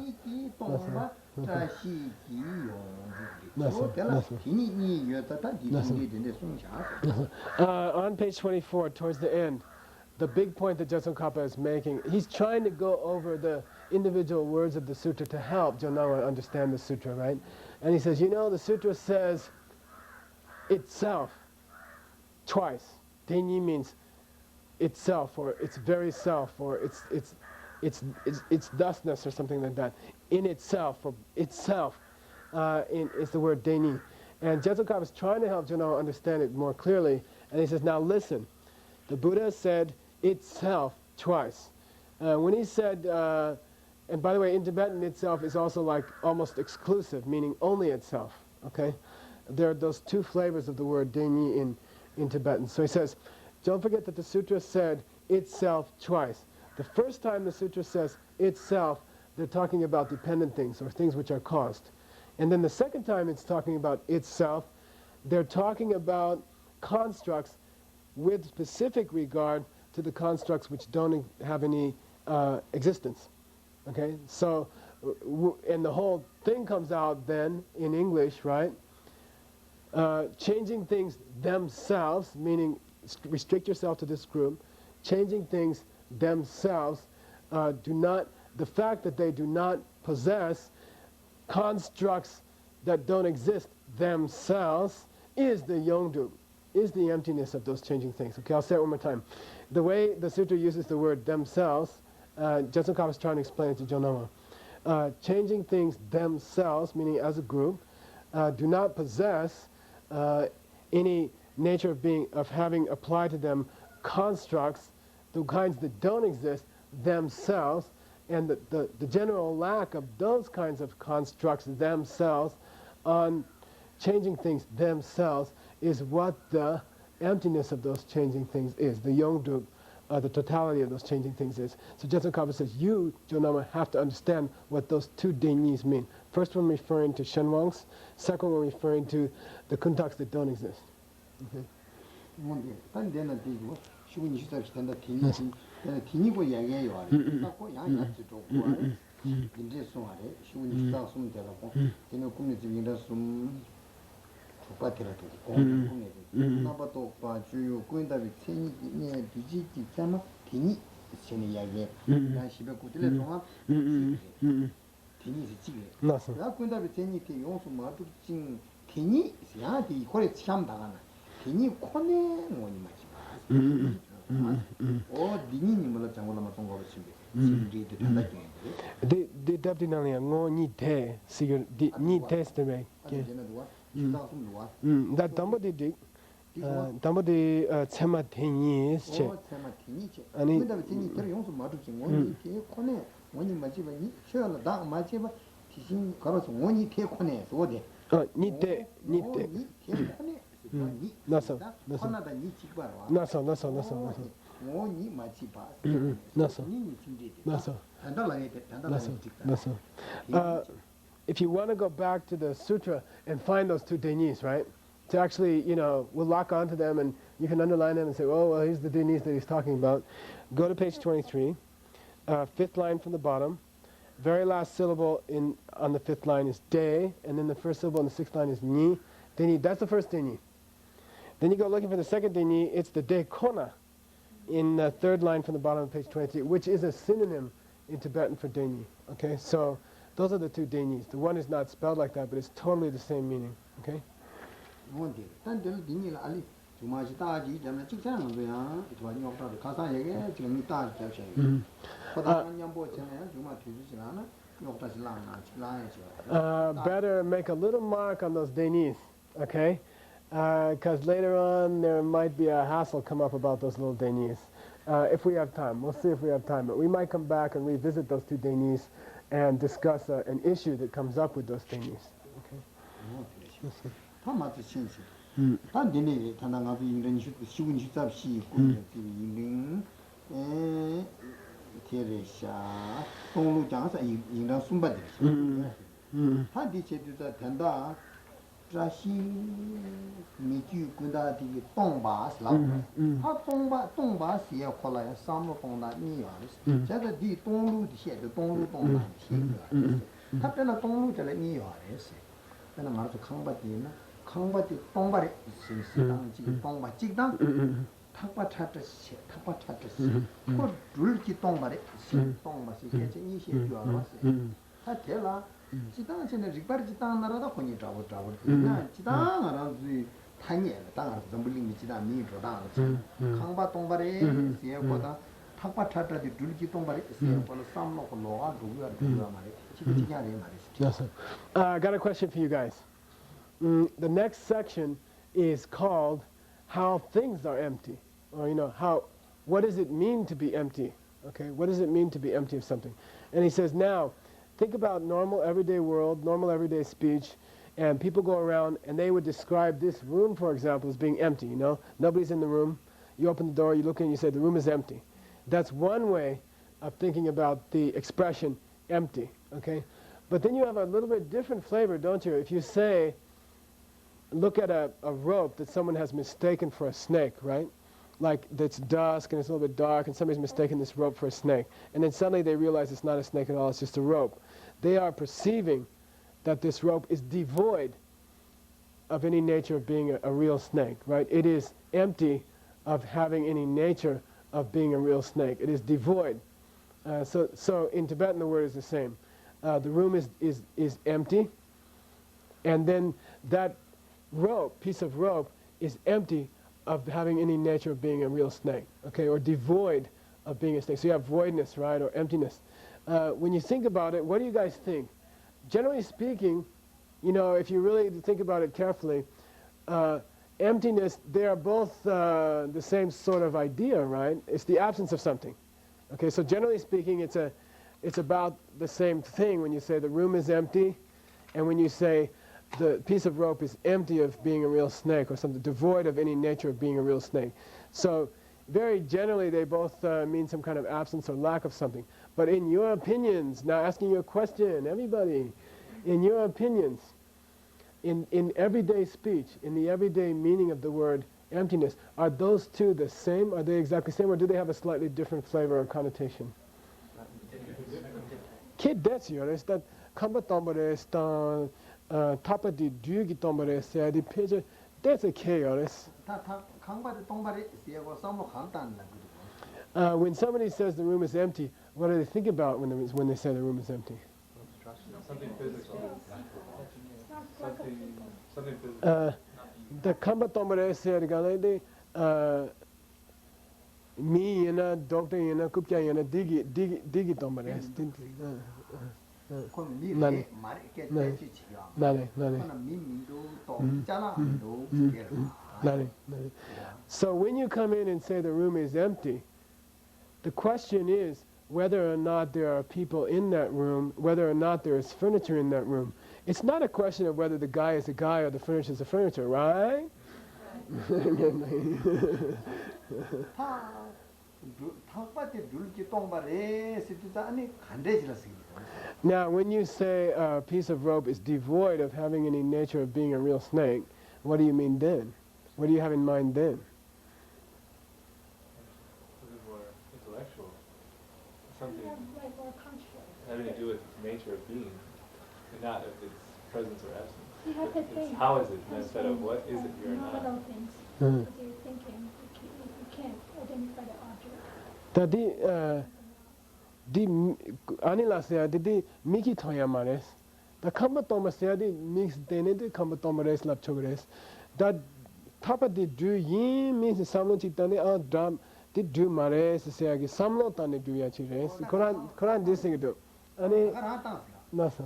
On page 24, towards the end, the big point that Jetsun Kappa is making, he's trying to go over the individual words of the sutra to help Jonawa understand the sutra, right? And he says, you know, the sutra says itself twice. Denyi means itself, or its very self, or its thusness, or something like that. In itself, or itself, is the word Deni. And Jetsun Kappa is trying to help Jonawa understand it more clearly. And he says, now listen, the Buddha said itself twice. When he said, and by the way, in Tibetan, itself is also like almost exclusive, meaning only itself, okay? There are those two flavors of the word Deni in Tibetan. So he says, don't forget that the sutra said itself twice. The first time the sutra says itself, they're talking about dependent things, or things which are caused. And then the second time it's talking about itself, they're talking about constructs with specific regard to the constructs which don't have any existence. Okay, so and the whole thing comes out then in English, right? Changing things themselves, meaning restrict yourself to this group. Changing things themselves the fact that they do not possess constructs that don't exist themselves is the yongdu, is the emptiness of those changing things. Okay, I'll say it one more time. The way the sutra uses the word themselves, Jetsun Kappa is trying to explain it to Jonawa. Changing things themselves, meaning as a group, do not possess any nature of having applied to them constructs, the kinds that don't exist themselves, and the general lack of those kinds of constructs themselves on changing things themselves is what the emptiness of those changing things is, the yongdruk, the totality of those changing things is. So Jetsun Kappa says, you, Jonama, have to understand what those two denis mean. First one referring to shenwangs, second one referring to the kuntaks that don't exist. Okay. The deputy ni te sigur ni testame that somebody did somebody chema teni che ani ni te 나서. 하나다 니 찍바라. 나서. 뭐니 마치 봐. 나서. 니 진리지. 나서. 단달라게 찍다. 나서. If you want to go back to the sutra and find those two denis, right? To actually, we'll lock onto them and you can underline them and say, oh, well, here's the denis that he's talking about. Go to page 23, fifth line from the bottom. Very last syllable on the fifth line is de, and then the first syllable on the sixth line is ni. Deni, that's the first deni. Then you go looking for the second deni, it's the de kona in the third line from the bottom of page 23, which is a synonym in Tibetan for deni. Okay, so those are the two denis. The one is not spelled like that, but it's totally the same meaning. Okay? Better make a little mark on those denis, okay? Because later on there might be a hassle come up about those little denis. If we have time, we'll see if we have time, but we might come back and revisit those two denis and discuss an issue that comes up with those denis. Okay? 단디네 단당아도 인근 시군 시잡시 인근 테레샤 동루 장사 인간 숨바들 단디 제주다 된다 자시 미주 군다디 동바스라 하 동바시에 콜라야 삼로 동나 니요 제가 디 동루디 셰도 동루 동나 셰도 타페나 동루 절에 니요레스 내가 말도 강바디나 강바디 똥바리 시시당 지 똥바 찍당 탁바 차트시 그 룰기 똥바리 똥바시 개체 이시 주어라스 다 될라 지당 전에 리바리 지당 나라다 혼이 잡고 그냥 지당 알아지 타니에 당아 점블링 지당 니 조당 강바 똥바리 시에보다 탁바 차트디 룰기 똥바리 시에보다 삼놓고 로가 누구야 말이 지기지기 하네 말이지. I got a question for you guys. The next section is called how things are empty, or what does it mean to be empty? Okay, what does it mean to be empty of something? And he says, now think about normal everyday world, normal everyday speech, and people go around and they would describe this room, for example, as being empty. Nobody's in the room. You open the door, you look in, you say the room is empty. That's one way of thinking about the expression empty. Okay, but then you have a little bit different flavor, don't you? If you say, look at a rope that someone has mistaken for a snake, right? Like it's dusk and it's a little bit dark and somebody's mistaken this rope for a snake. And then suddenly they realize it's not a snake at all, it's just a rope. They are perceiving that this rope is devoid of any nature of being a real snake, right? It is empty of having any nature of being a real snake. It is devoid. So in Tibetan the word is the same. The room is empty, and then that piece of rope is empty of having any nature of being a real snake, okay, or devoid of being a snake. So you have voidness, right, or emptiness. When you think about it, what do you guys think? Generally speaking, if you really think about it carefully, emptiness, they are both the same sort of idea, right? It's the absence of something. Okay, so generally speaking, it's about the same thing when you say the room is empty, and when you say the piece of rope is empty of being a real snake or something, devoid of any nature of being a real snake. So very generally they both mean some kind of absence or lack of something. But in your opinions, now asking you a question, everybody, in your opinions, in everyday speech, in the everyday meaning of the word emptiness, are those two the same? Are they exactly the same, or do they have a slightly different flavor or connotation? Kid, that's yours. That kambatombares tapadi dugi tombares the picture. That's a chaos. When somebody says the room is empty, what do they think about when they say the room is empty? Something physical. Something physical. The kambatombares the me and a doctor and a kupya and a digi tombares. So when you come in and say the room is empty, the question is whether or not there are people in that room, whether or not there is furniture in that room. It's not a question of whether the guy is a guy or the furniture is the furniture, right? Now, when you say a piece of rope is devoid of having any nature of being a real snake, what do you mean then? What do you have in mind then? Something more intellectual. Something Like more conscious. having to do with its nature of being, and not of its presence or absence. You have to It's think. how is it instead of what is it you're not. Nominal things. Mm. Because you're thinking, you can't identify the object. Di anila saya di miki thoya mares. The kamba toma saya di mix dene di kamba toma res lap chogres. That tapa di do yin means samlo chitane a drum di do mares saya ki samlo tane do ya chi res. Quran this thing do. Ani nasa.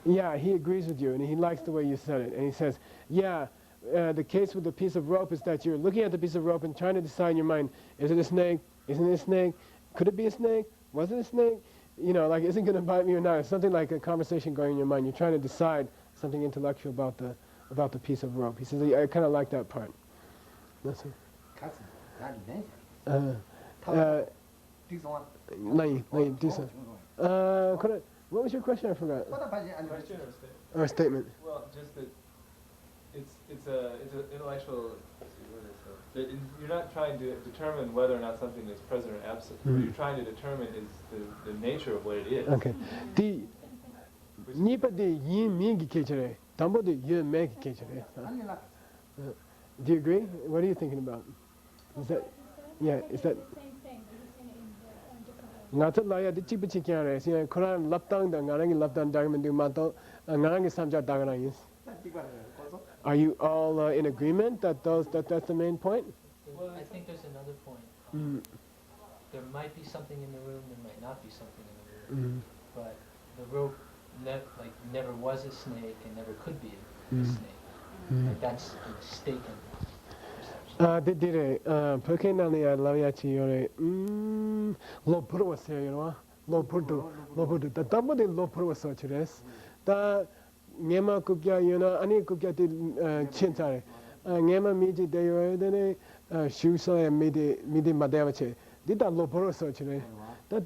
Yeah, he agrees with you, and he likes the way you said it. And he says, yeah, the case with the piece of rope is that you're looking at the piece of rope and trying to decide in your mind, is it a snake? Isn't it a snake? Could it be a snake? Was it a snake? You know, like, is it going to bite me or not? It's something like a conversation going in your mind. You're trying to decide something intellectual about the piece of rope. He says, I kind of like that part. That's it. What was your question? I forgot. Question or statement? Or statement. Well, just that it's an intellectual. That you're not trying to determine whether or not something is present or absent. What you're trying to determine is the nature of what it is. Okay. The nipa de yin mingi kechere, tambo de yin meg kechere. Do you agree? What are you thinking about? Is that? Yeah. Is that? Same thing, but he's saying it in different ways. Ngata laya de chipa chikyare. See, Quran laptang da ngarangi laptang dagman du mato ngarangi samja daganayis. Are you all in agreement that that's the main point? Well, I think there's another point. There might be something in the room, there might not be something in the room. But the rope never was a snake and never could be a snake. Like that's a mistaken perception. Dire perkenani laviachi yore lo purwa se yoro lo purdu da tambo de lo purwa so chires da ngema kukya yona ani kukya de chintare ngema miji de yore de shu so ya midi madavache dita lo purwa so chire da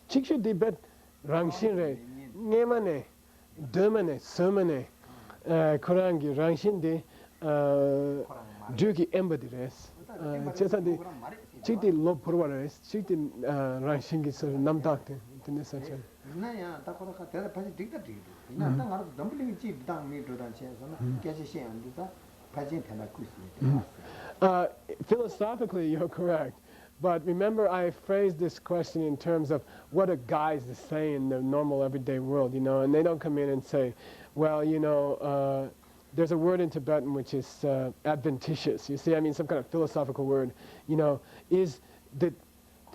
chikshu de bet rangshin re ngema ne demane sermane korangi rangshin de duki embody res chesa de chiti lo purwa res chiti rangshingi so namdakte tene sacha naya takora ka tera phaji dikta dik ina ta ngar dumpling chi dang mi do dan che so na geshe shen an da phaji thana kusi. Philosophically, you're correct. But remember, I phrased this question in terms of what a guys is saying in the normal everyday world, you know, and they don't come in and say, well, you know, there's a word in Tibetan which is adventitious. You see, I mean, some kind of philosophical word. You know, is the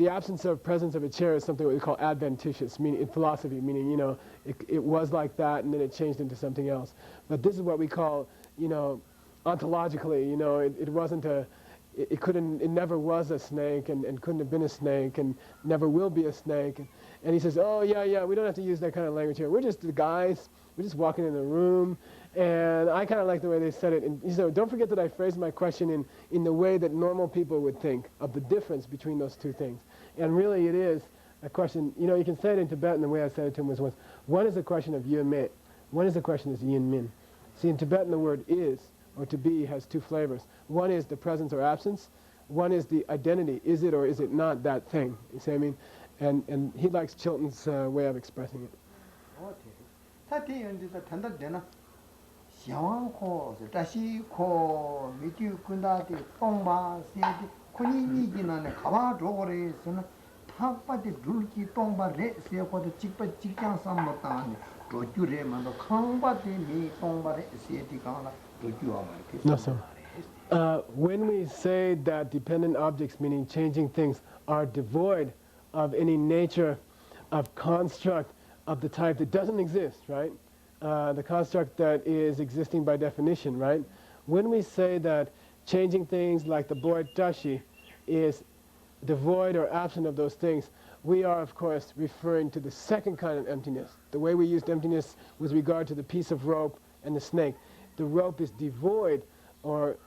absence of presence of a chair is something what we call adventitious, meaning in philosophy, meaning, you know, it was like that and then it changed into something else. But this is what we call, you know, ontologically, you know, it wasn't a, it never was a snake and couldn't have been a snake and never will be a snake. And he says, oh, yeah, we don't have to use that kind of language here. We're just the guys. We're just walking in the room. And I kind of like the way they said it. And he said, don't forget that I phrased my question in the way that normal people would think of the difference between those two things. And really it is a question, you know, you can say it in Tibetan, the way I said it to him was once, one is a question of yin me, one is a question of yin min. See, in Tibetan the word is, or to be, has two flavors. One is the presence or absence. One is the identity. Is it or is it not that thing? You see what I mean? And he likes Chilton's way of expressing it. No, sir. When we say that dependent objects, meaning changing things, are devoid of any nature of construct of the type that doesn't exist, right? The construct that is existing by definition, right? When we say that changing things like the board dashi is devoid or absent of those things, we are, of course, referring to the second kind of emptiness. The way we used emptiness with regard to the piece of rope and the snake. The rope is devoid or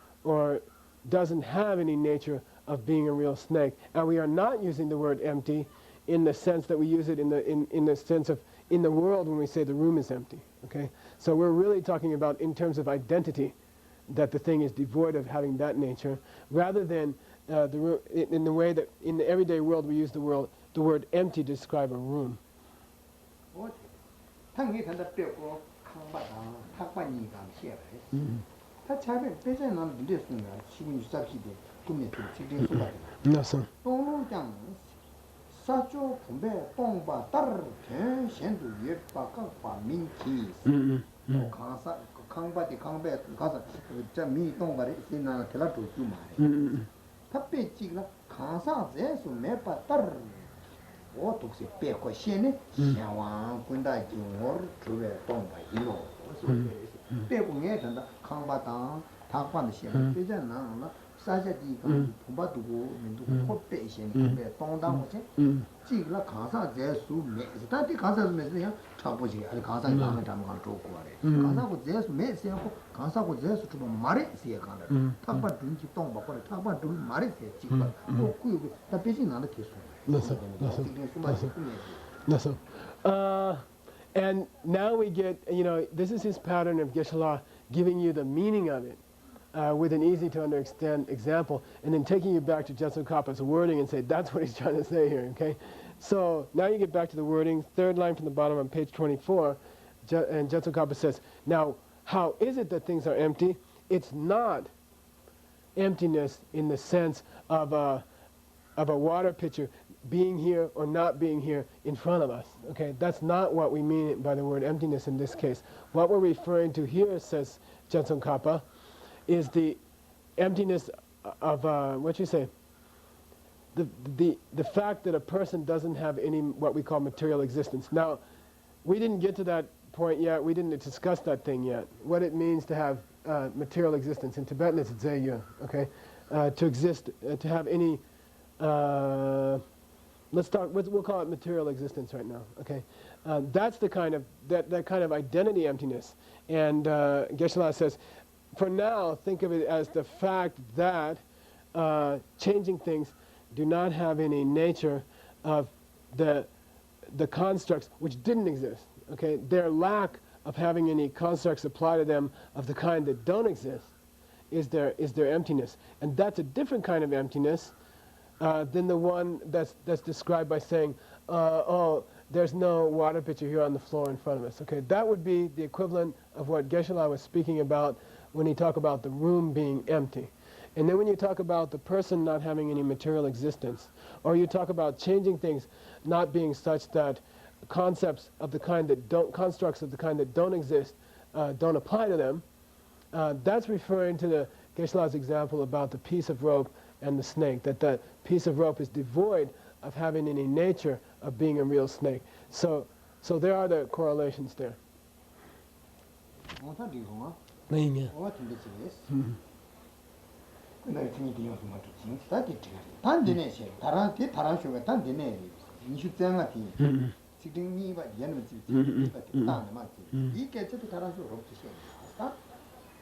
doesn't have any nature of being a real snake. And we are not using the word empty in the sense that we use it in the sense of in the world when we say the room is empty. Okay? So we're really talking about in terms of identity, that the thing is devoid of having that nature, rather than in the way that in the everyday world we use the word empty to describe a room. No, sir. And now we get, this is his pattern of Geshe giving you the meaning of it with an easy to understand example, and then taking you back to Jetsukappa's wording and say, that's what he's trying to say here, okay? So now you get back to the wording, third line from the bottom on page 24, and Jetsukappa says, now, how is it that things are empty? It's not emptiness in the sense of a water pitcher being here or not being here in front of us. Okay, that's not what we mean by the word emptiness in this case. What we're referring to here, says Jetsukappa, is the emptiness of what you say? The fact that a person doesn't have any what we call material existence. Now, we didn't get to that point yet. We didn't discuss that thing yet. What it means to have material existence. In Tibetan, it's zeyu. Okay, to exist, to have any. We'll call it material existence right now. Okay, that's the kind of that kind of identity emptiness. And Geshe says, for now, think of it as the fact that changing things do not have any nature of the constructs which didn't exist. Okay, their lack of having any constructs apply to them of the kind that don't exist is their emptiness, and that's a different kind of emptiness than the one that's described by saying, oh, there's no water pitcher here on the floor in front of us. Okay, that would be the equivalent of what Geshe was speaking about when he talked about the room being empty. And then when you talk about the person not having any material existence, or you talk about changing things not being such that concepts of the kind that don't, constructs of the kind that don't exist, don't apply to them, that's referring to the Geshe-la's example about the piece of rope and the snake, that piece of rope is devoid of having any nature of being a real snake. So there are the correlations there.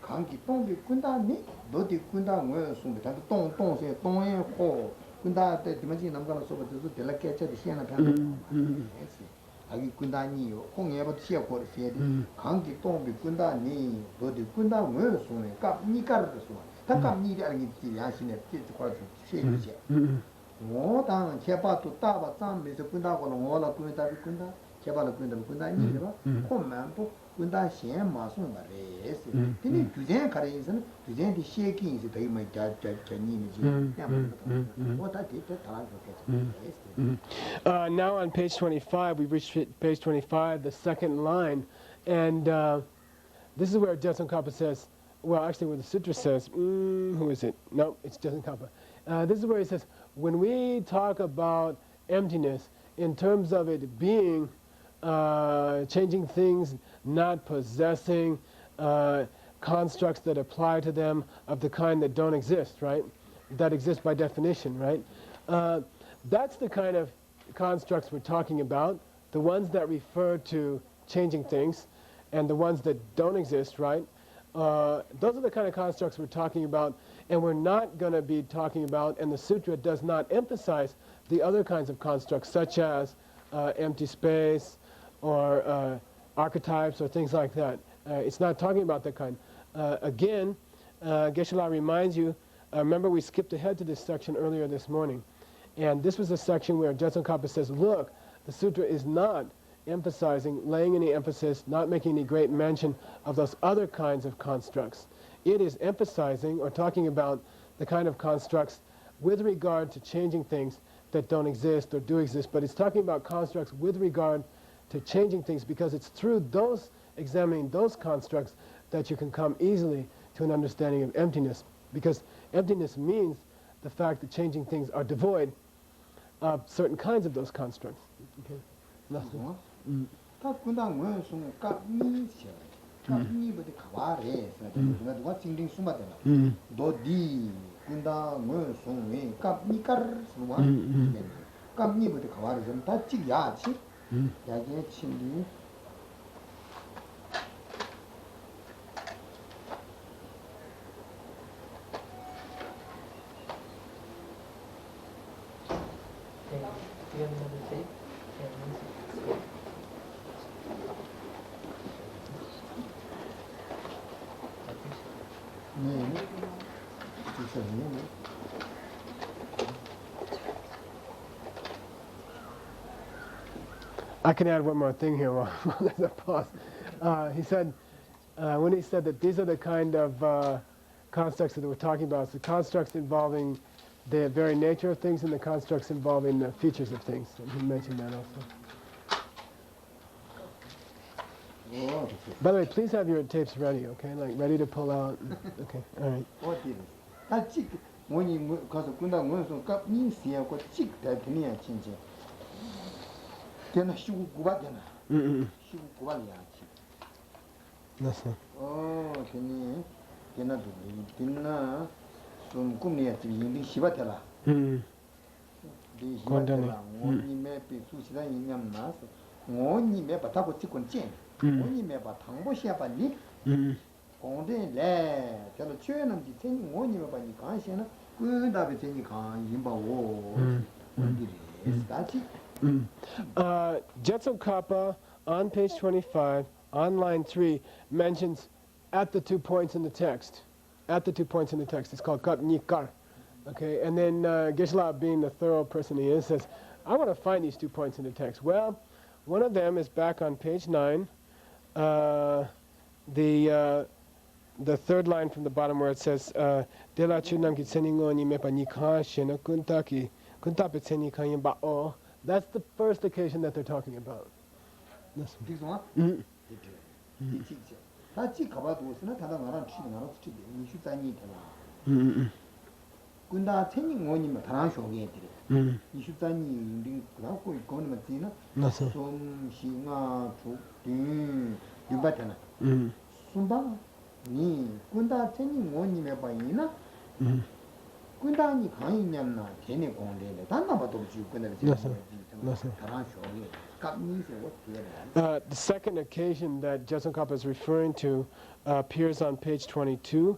강기 똥비 군다니 너디 군다 뭐 숨비 다 똥똥세 똥에 호 군다 때 디마지 남가는 소버도 될게 저기 시에나 편 아기 군다니요 홍예버 시에고 시에디 강기 똥비 군다니 너디 군다 뭐 숨에 까 니까르도 숨 다까 니리 알기 야신에 찌지 거라 시에지 뭐당 제바도 따바 짬에서 군다고는 뭐라 군다 군다 제바도 군다 니가 홈만도 군다 시에 마송 말레스 근데 주제 가리에서는 주제의 시에기 이제 되게 많이 자니지 뭐다 뒤에 now on page 25, we've reached page 25, the second line, and this is where Jetsukappa says, well, actually where the Sutra says, who is it? No, it's Jetsukappa. This is where he says, when we talk about emptiness in terms of it being changing things, not possessing constructs that apply to them of the kind that don't exist, right? That exist by definition, right? That's the kind of constructs we're talking about, the ones that refer to changing things, and the ones that don't exist, right? Those are the kind of constructs we're talking about, and we're not going to be talking about, and the sutra does not emphasize the other kinds of constructs, such as empty space, or archetypes, or things like that. It's not talking about that kind. Again, Geshe reminds you, remember we skipped ahead to this section earlier this morning, and this was a section where Jetsun says, look, the sutra is not emphasizing, laying any emphasis, not making any great mention of those other kinds of constructs. It is emphasizing or talking about the kind of constructs with regard to changing things that don't exist or do exist, but it's talking about constructs with regard to changing things, because it's through those, examining those constructs, that you can come easily to an understanding of emptiness, because emptiness means the fact that changing things are devoid of certain kinds of those constructs. Okay. Nothing. 다 군당 원숭 깝니 셔 깝니 버디 가와레 누가 누가 징징 숨마데나 너디 군당 원숭 왜 깝니 까르 숨마 깝니 버디 가와레 좀다 찌야치 야게 친디 Do you have another tape? 네. 주셔요. I can add one more thing here while there's a pause. He said, when he said that these are the kind of constructs that we're talking about, it's the constructs involving the very nature of things and the constructs involving the features of things. And he mentioned that also. By the way, please have your tapes ready, okay? Like ready to pull out. Okay, all right. 어디? 아 찍. 뭐니 가서 군당 원숭 깝니 시하고 찍 대트니야 진짜. 걔는 쉬고 구바잖아. 쉬고 구바리야. That's it. 걔니 걔나도 있나 좀 꿈이야 지금 시바텔라. 건전해. 뭐님의 비수시다 인연 나서 뭐님의 바타고 찍곤 찐. 뭐님의 바 당보시야 빨리. 공대래 저도 최는 뒤에 뭐님의 바니 간시나 그 다음에 되니 간 임바오. 원들이 스타치. Jetsun Kappa, on page 25, on line 3, mentions at the 2 points in the text. At the 2 points in the text. It's called Kap Nikar. Okay, and then Geshe, being the thorough person he is, says, I want to find these 2 points in the text. Well, one of them is back on page 9, the third line from the bottom where it says, Dela chunam ki tseningo ni mepa nikha shena kuntaki kuntape tsenika yimba o. That's the first occasion that they're talking about. 빅송아? 이치치. 다치 가봐도 쓰나 다다 나랑 치고 나랑 치고 이슈자니 되나. 군다 체닝 원이면 다랑 쇼게 들이. 이슈자니 링 그라고 이거는 맞지나? 좀 시가 죽든 유바잖아. 순방 니 군다 체닝 원이면 봐이나? 군다니 강이냐나 걔네 공대네 단나봐도 지고 군다를 다랑 쇼게. The second occasion that Jetsun Kappa is referring to appears on page 22.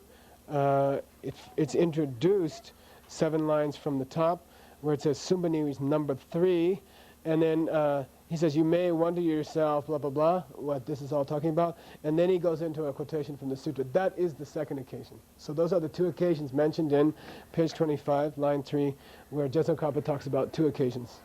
It's introduced 7 lines from the top, where it says Sumbani is number 3, and then he says, you may wonder yourself, blah, blah, blah, what this is all talking about, and then he goes into a quotation from the Sutra. That is the second occasion. So those are the 2 occasions mentioned in page 25, line 3, where Jetsun Kappa talks about 2 occasions.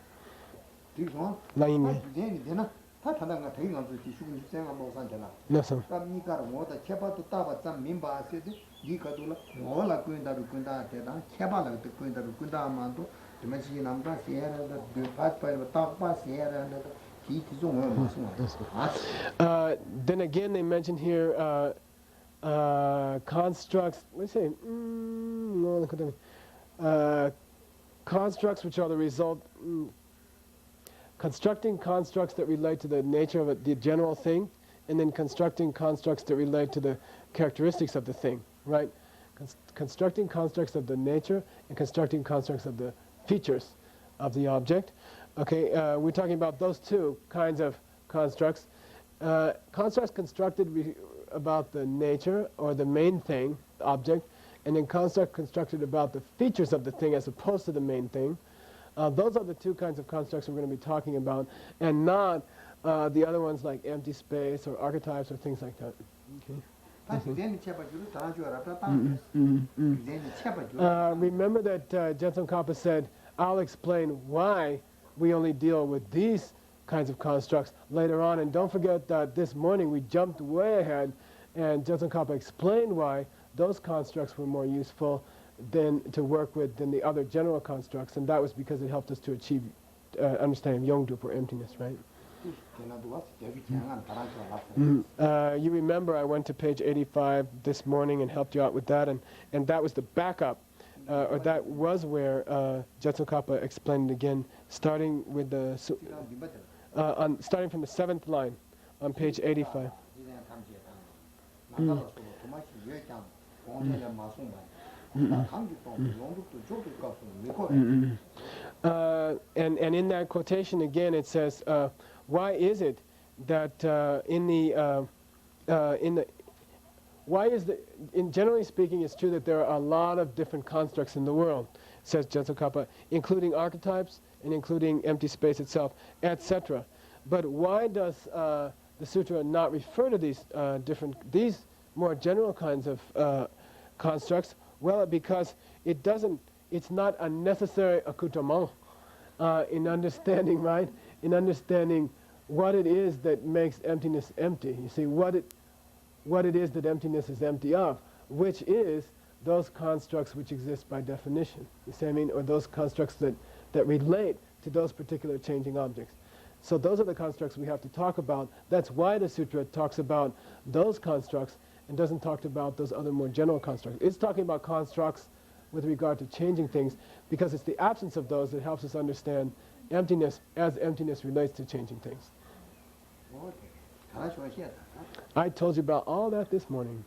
라인이 되나 다 타다가 되게 가서 지수군 생각 못 산잖아. 나서. 감니가 뭐다 켜봐도 따봐 참 민바세지 니가도라 뭐라 꾸인다로 꾸인다 대다 켜봐라 그 꾸인다로 꾸인다만도 디멘시 남다 시에라다 그 파스파이로 딱바 시에라다 기기종을 무슨 Then again they mention here constructs, let's say constructs which are the result constructing constructs that relate to the nature of the general thing, and then constructing constructs that relate to the characteristics of the thing, right? Constructing constructs of the nature and constructing constructs of the features of the object. Okay, we're talking about those two kinds of constructs. Constructs constructed about the nature or the main thing, the object, and then construct constructed about the features of the thing as opposed to the main thing. Those are the two kinds of constructs we're going to be talking about, and not the other ones like empty space or archetypes or things like that. Okay. Remember that Jetsun Kappa said, I'll explain why we only deal with these kinds of constructs later on. And don't forget that this morning we jumped way ahead and Jetsun Kappa explained why those constructs were more useful to work with than the other general constructs. And that was because it helped us to achieve understanding of Yongdup or emptiness, right? You remember I went to page 85 this morning and helped you out with that, and that was the backup, or that was where Jetsun Kappa explained it again, starting with the starting from the 7th line on page 85. And in that quotation again it says, why is it that generally speaking, it's true that there are a lot of different constructs in the world, says Jetsun Kappa, including archetypes and including empty space itself, etc. But why does the sutra not refer to these these more general kinds of constructs? Well, because it's not a necessary accoutrement in understanding, right? In understanding what it is that makes emptiness empty. You see, what it is that emptiness is empty of, which is those constructs which exist by definition. You see what I mean? Or those constructs that relate to those particular changing objects. So those are the constructs we have to talk about. That's why the sutra talks about those constructs and doesn't talk about those other more general constructs. It's talking about constructs with regard to changing things, because it's the absence of those that helps us understand emptiness as emptiness relates to changing things. I told you about all that this morning.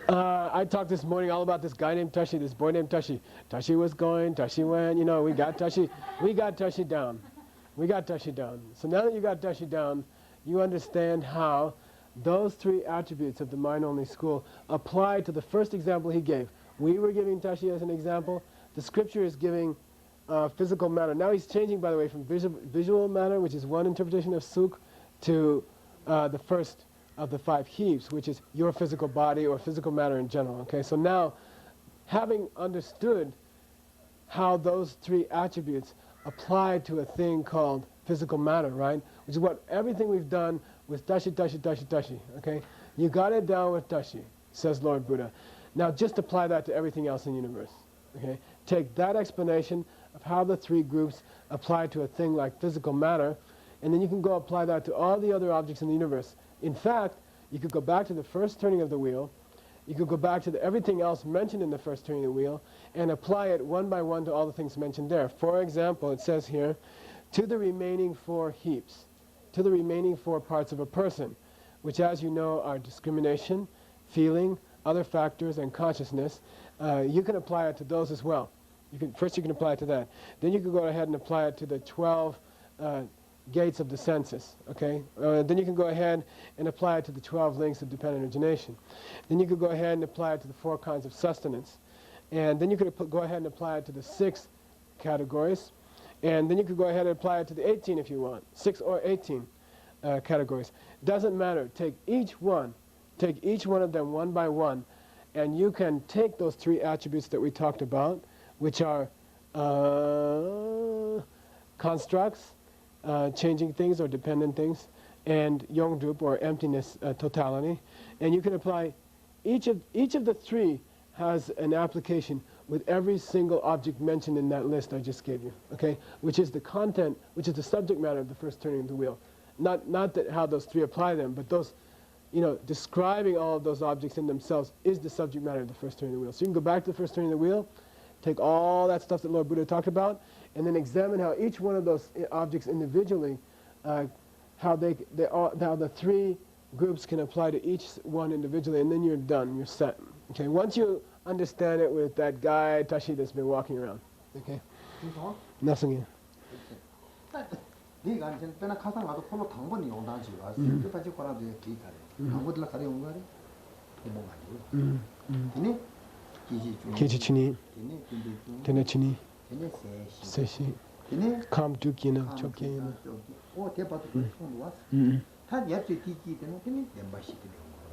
I talked this morning all about this guy named Tashi, this boy named Tashi. Tashi was going, Tashi went, you know, we got Tashi down. We got Tashi down. So now that you got Tashi down, you understand how those three attributes of the mind-only school apply to the first example he gave. We were giving Tashi as an example. The scripture is giving physical matter. Now he's changing, by the way, from visual matter, which is one interpretation of Suk, to the first of the 5 heaps, which is your physical body or physical matter in general. Okay, so now, having understood how those 3 attributes apply to a thing called physical matter, right? Which is what everything we've done with Tashi, Tashi, Tashi, Tashi. Okay, you got it down with Tashi, says Lord Buddha. Now just apply that to everything else in the universe. Okay, take that explanation of how the 3 groups apply to a thing like physical matter, and then you can go apply that to all the other objects in the universe. In fact, you could go back to the first turning of the wheel, you could go back to everything else mentioned in the first turning of the wheel, and apply it one by one to all the things mentioned there. For example, it says here, to the remaining 4 heaps, to the remaining 4 parts of a person, which as you know are discrimination, feeling, other factors, and consciousness. you can apply it to those as well. First you can apply it to that. Then you can go ahead and apply it to the 12 gates of the senses, okay? Then you can go ahead and apply it to the 12 links of dependent origination. Then you could go ahead and apply it to the 4 kinds of sustenance. And then you could go ahead and apply it to the 6 categories. And then you could go ahead and apply it to the 18 if you want, 6 or 18 categories. Doesn't matter. Take each one of them one by one, and you can take those 3 attributes that we talked about, which are constructs, changing things or dependent things, and yongdrup or emptiness, totality. And you can apply each of the 3 has an application with every single object mentioned in that list I just gave you, okay? Which is the content, which is the subject matter of the first turning of the wheel. Not that how those 3 apply them, but those, describing all of those objects in themselves is the subject matter of the first turning of the wheel. So you can go back to the first turning of the wheel, take all that stuff that Lord Buddha talked about, and then examine how each one of those objects individually, how the 3 groups can apply to each one individually, and then you're done, you're set. Okay, once you understand it with that guy, Tashi, that's been walking around. Okay? Nothing. 네가 이제 빼나 가상 가도 폴로 당번이 온다지 와서 끝까지 거라도 기가래. 당번들 가래 온 거래. 뭐 가지고. 근데 기지치니. 근데 치니. 근데 세시. 근데 감두기나 적기나. 오 대파도 좀 왔어. 다 옆에 뒤기 되는 근데 멤버십이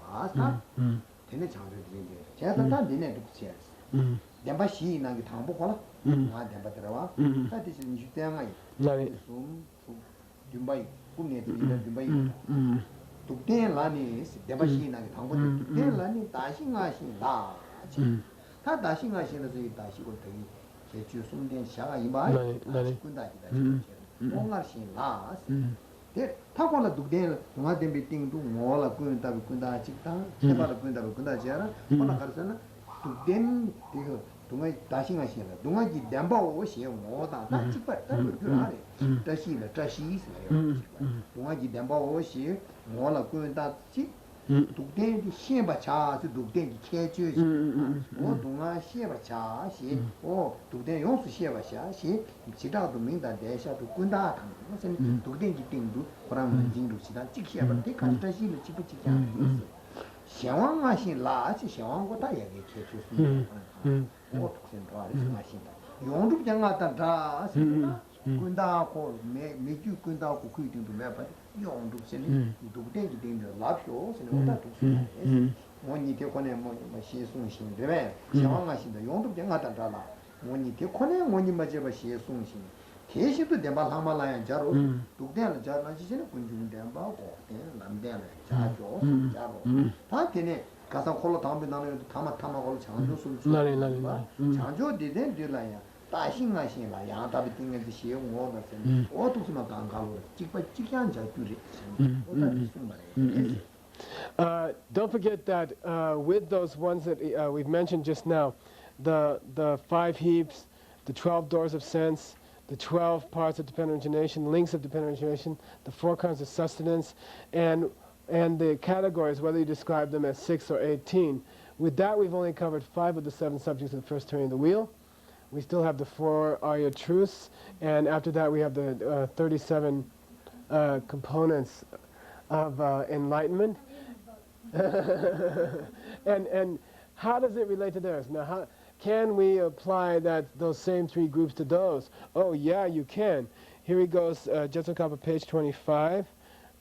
와서 되는 장소들이 제가 다 내내 듣지 않았어. 멤버십이 나게 당보 거라. 아 멤버 들어와. 다 대신 주대양아. 나리. 줌바이 꿈네 들이는 줌바이. 독대는 라니 멤버십이 나게 당보. 독대는 라니 다싱아싱라. 다 다싱아싱에서 이 다시고 되게 제주 숨된 샤가 이마이. 군다기다. 뭔가 신라. 대 타고나 독대는 동아된 비팅도 뭐라 군다 직당 해봐라 군다 지하라 뭐라 가르잖아 독된 이거 동아 다싱아시라 동아지 담바오 시에 뭐다 다 직발 다 그러래 다시 있어요 동아지 담바오 시에 뭐라 군다 직 독대기 시에바차 독대기 캐주지 뭐 동아 시에바차 시 독대 용수 시에바샤 시 지다도 민다 대샤도 군다 무슨 독대기 띵도 그런 진도 시다 직시에바 대칸다시를 지부지자 샤왕하신 라치 샤왕고 다 얘기 캐주스 뭐 독생 도와리 마신다 용도 장하다 다 군다고 매주 군다고 그이등도 매바 용도 세니 독대기 띵도 라표 세니 오다 독생 뭐니 대권에 뭐 시송신 되네 샤왕하신다 용도 장하다 달라 뭐니 대권에 뭐니 맞아봐 시송신 계시도 대발 하말라야 자로 독대는 자나 지세는 군중 대바고 남대는 자죠 자로 다 되네 가서 콜로 담배 나는 타마 걸로 장조 술 나리 장조 되된 되라야 다싱아싱라 양답이 띵게 시에 뭐가 되는 어떻게만 강가로 찍한 자들이 don't forget that with those ones that we've mentioned just now, the 5 heaps, the 12 doors of sense, the 12 parts of dependent origination, links of dependent origination, the 4 kinds of sustenance, and the categories, whether you describe them as 6 or 18. With that, we've only covered 5 of the 7 subjects of the first turning of the wheel. We still have the 4 Arya truths, and after that we have the 37 components of enlightenment. and how does it relate to theirs? Now, how can we apply those same 3 groups to those? Oh yeah, you can. Here he goes, Jetsun Kappa, page 25,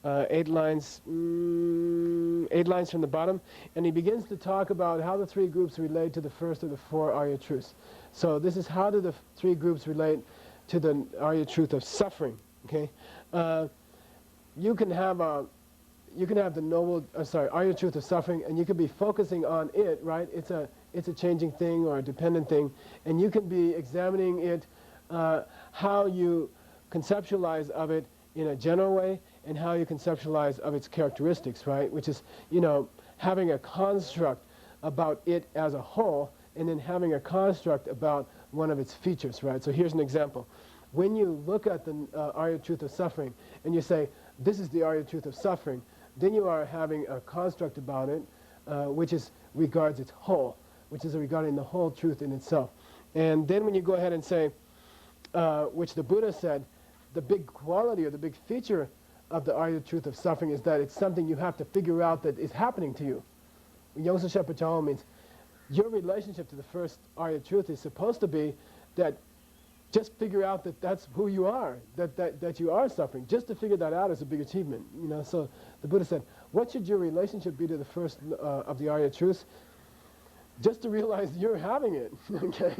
8 lines from the bottom, and he begins to talk about how the 3 groups relate to the first of the 4 Arya truths. So this is how do the 3 groups relate to the Arya truth of suffering. Okay, you can have the noble, Arya truth of suffering, and you can be focusing on it, right? It's a changing thing or a dependent thing, and you can be examining it, how you conceptualize of it in a general way, and how you conceptualize of its characteristics, right? Which is, having a construct about it as a whole, and then having a construct about one of its features, right? So here's an example. When you look at the Arya truth of suffering, and you say, this is the Arya truth of suffering, then you are having a construct about it, which regards its whole. which is regarding the whole truth in itself. And then when you go ahead and say, which the Buddha said, the big quality or the big feature of the Arya truth of suffering is that it's something you have to figure out that is happening to you. Yongsa Shepachao means your relationship to the first Arya truth is supposed to be that just figure out that that's who you are, that you are suffering. Just to figure that out is a big achievement. So the Buddha said, what should your relationship be to the first of the Arya truths? Just to realize you're having it, okay?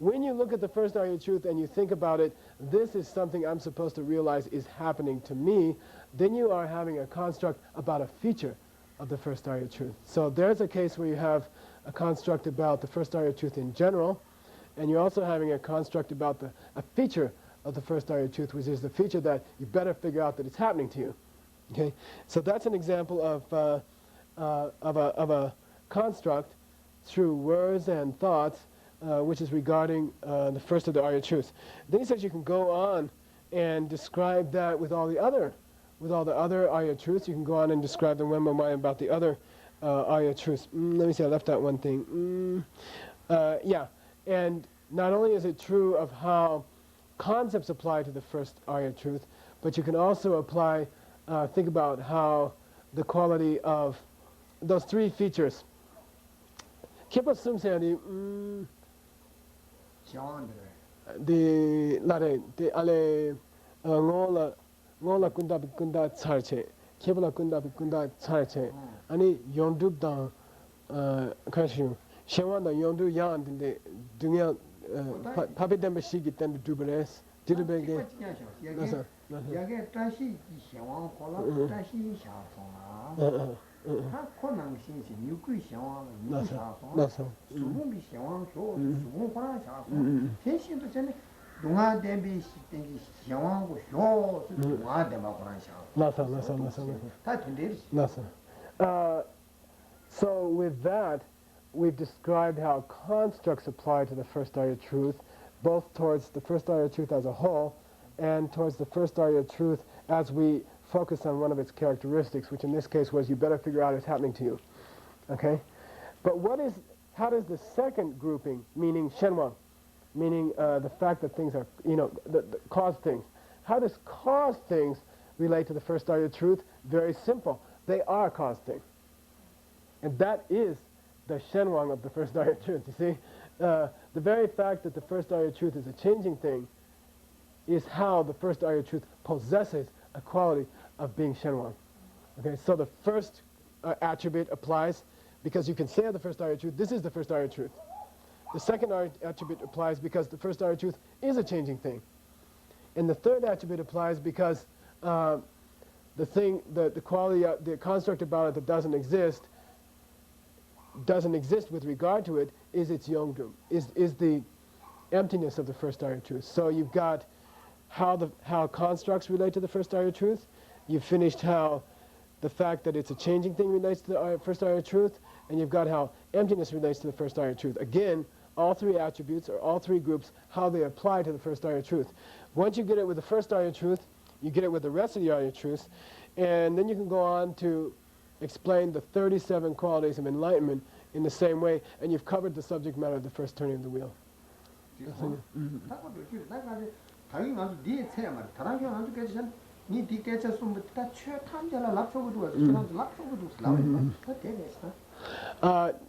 When you look at the first Arya truth and you think about it, this is something I'm supposed to realize is happening to me, then you are having a construct about a feature of the first Arya truth. So there's a case where you have a construct about the first Arya truth in general, and you're also having a construct about a feature of the first Arya truth, which is the feature that you better figure out that it's happening to you. Okay, so that's an example of a construct through words and thoughts, which is regarding the first of the Arya truths. Then he says you can go on and describe that with all the other Arya truths. You can go on and describe them one by one about the other Arya truths. Let me see, I left out one thing. Yeah, and not only is it true of how concepts apply to the first Arya truth, but you can also apply, think about how the quality of those three features. Kipa sumseani the lare the ale ngola kunda charche kebla kunda charche ani yondub da kashu shewanda yondu yan de dunya papidem shigi ten dubres dilubege nasa yage tashi shewang kola tashi sha sona 다 코난 신시 뉴크리 샤왕 나서 수봉비 샤왕 쇼 수봉 코나 샤 대신도 전에 동아 대비 시땡기 샤왕고 쇼 동아 대마 코나 샤 나서 다 된대리 나서 So with that, we've described how constructs apply to the first Arya truth, both towards the first Arya truth as a whole and towards the first Arya truth as we focus on one of its characteristics, which in this case was you better figure out it's happening to you. Okay? But how does the second grouping, meaning shenwang, meaning the fact that things are, the cause things, how does cause things relate to the first Arya truth? Very simple. They are cause things. And that is the shenwang of the first Arya truth, you see? The very fact that the first Arya truth is a changing thing is how the first Arya truth possesses a quality of being shenwang. Okay, so the first attribute applies because you can say of the first Arya truth, this is the first Arya truth. The second attribute applies because the first Arya truth is a changing thing. And the third attribute applies because the quality, the construct about it that doesn't exist with regard to it is its yongdum, is the emptiness of the first Arya truth. So you've got how constructs relate to the first Arya truth. You've finished how the fact that it's a changing thing relates to the first Arya truth, and you've got how emptiness relates to the first Arya truth. Again, all three attributes or all three groups, how they apply to the first Arya truth. Once you get it with the first Arya truth, you get it with the rest of the Arya truths, and then you can go on to explain the 37 qualities of enlightenment in the same way, and you've covered the subject matter of the first turning of the wheel.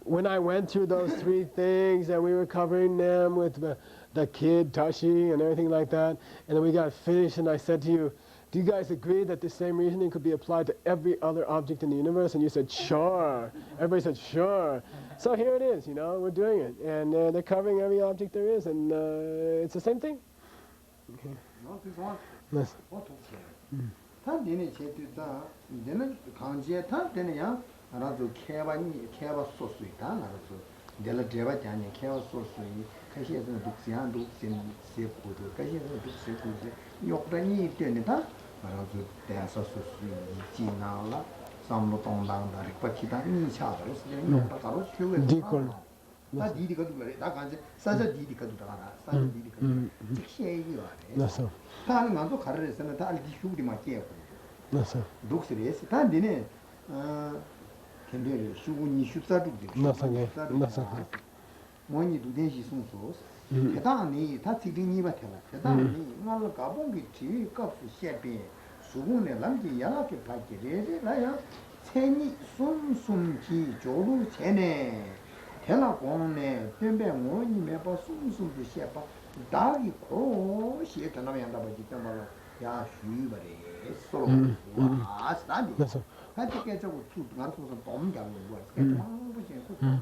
When I went through those three things and we were covering them with the kid, Tashi, and everything like that, and then we got finished and I said to you, do you guys agree that the same reasoning could be applied to every other object in the universe? And you said, sure. Everybody said, sure. So here it is, we're doing it. And they're covering every object there is, and it's the same thing. Okay. Yes. 텐데를 수군이 슈사두들 나상게 나상게 뭐니 두대시 송소스 대단히 다 지딩이 같아라 대단히 말 가본기 뒤 값이 셰비 수군에 남기 야라게 받기래 라야 생이 숨숨기 조루 제네 텔라공네 뱀뱀 뭐니 매바 숨숨도 셰바 다기 고시에 전화면다 보지 때문에 야 슈이버리 서로 와 스타디 하트게 저거 두 가르쳐서 너무 잘 먹어. 방부신 그거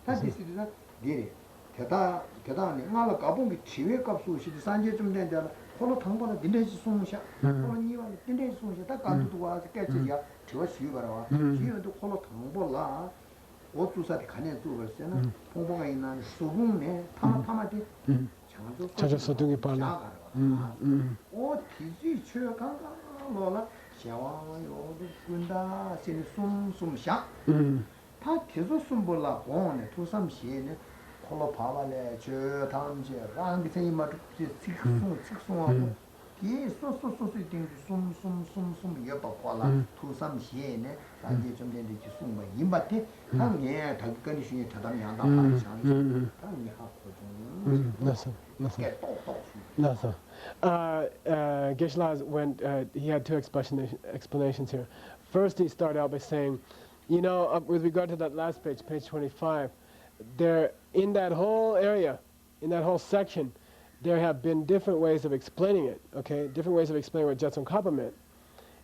다시스리다 디리 대단히 나라 가본기 지회 값수 시디 산제쯤 된다. 홀로 당번에 딘데시 송샤. 홀로 니와 딘데시 송샤 딱 간두고 와서 깨지야. 저 슈이버라. 슈이도 홀로 당번라. 오투사티 간에 두버스는 봉봉가 있는 수분에 타마타마디 자주 서둥이 빨라. 오 티지 쳐가 뭐라 샤와요 군다 신 숨숨샤 다 계속 숨볼라 고네 투삼시네 콜로 파발레 저 다음제 랑기 생이마 직송하고 뒤에 소소소소 띵 숨숨숨숨 여봐라 투삼시네 단지 좀 된데 숨마 임바테 당에 닭간이 중에 대담이 한다 하는 상황이 당이 하고 좀 나서 Geshe went. He had two explanations here. First, he started out by saying, you know, with regard to that last page, page 25, there in that whole area, in that whole section, there have been different ways of explaining it. Okay, different ways of explaining what Jetsun Kappa meant,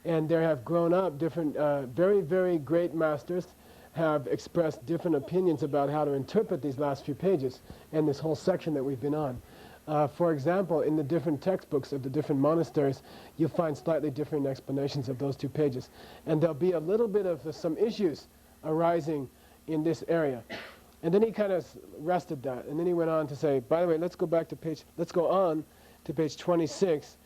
and there have grown up different, very, very great masters have expressed different opinions about how to interpret these last few pages and this whole section that we've been on. For example, in the different textbooks of the different monasteries, you find slightly different explanations of those two pages. And there'll be a little bit of some issues arising in this area. And then he kind of rested that. And then he went on to say, by the way, let's go on to page 26.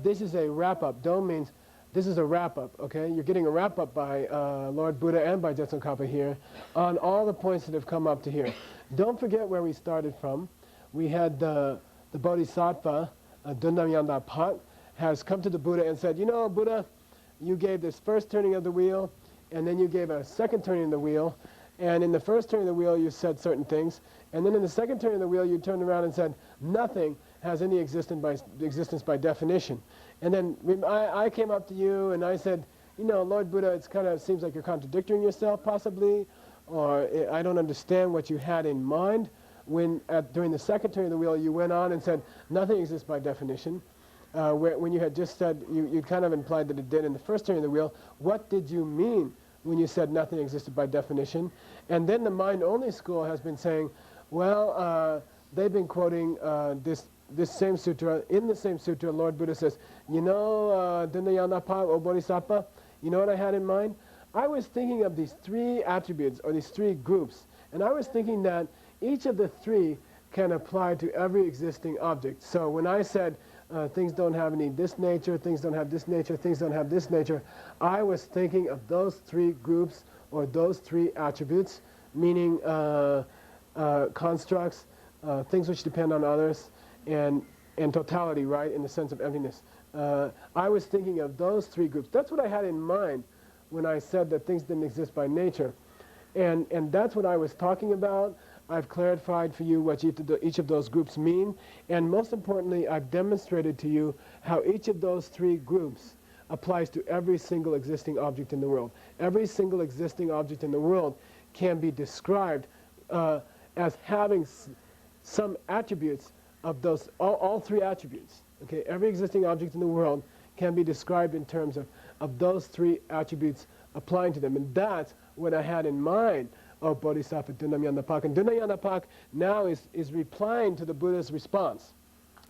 This is a wrap-up. Dome means this is a wrap-up, okay? You're getting a wrap-up by Lord Buddha and by Jetsun Kappa here on all the points that have come up to here. Don't forget where we started from. We had the Bodhisattva, Dundam Yanda Pak, has come to the Buddha and said, you know, Buddha, you gave this first turning of the wheel, and then you gave a second turning of the wheel, and in the first turning of the wheel you said certain things, and then in the second turning of the wheel you turned around and said, nothing has any existence by definition. And then I came up to you and I said, you know, Lord Buddha, it kind of seems like you're contradicting yourself possibly, or I don't understand what you had in mind. When during the second turning of the wheel you went on and said nothing exists by definition, when you had just said, you kind of implied that it did in the first turning of the wheel. What did you mean when you said nothing existed by definition? And then the mind-only school has been saying, well, they've been quoting this same sutra. In the same sutra, Lord Buddha says, you know, Dindayanapa or Bodhisattva, you know what I had in mind? I was thinking of these three attributes, or these three groups, and I was thinking that each of the three can apply to every existing object. So when I said things don't have any this nature, things don't have this nature, things don't have this nature, I was thinking of those three groups or those three attributes, meaning constructs, things which depend on others, and totality, right, in the sense of emptiness. I was thinking of those three groups. That's what I had in mind when I said that things didn't exist by nature. And that's what I was talking about. I've clarified for you what each of those groups mean, and most importantly, I've demonstrated to you how each of those three groups applies to every single existing object in the world. Every single existing object in the world can be described as having some attributes of those, all three attributes. Okay, every existing object in the world can be described in terms of those three attributes applying to them, and that's what I had in mind of Bodhisattva Dunamyandapak. And Dunamyandapak now is replying to the Buddha's response.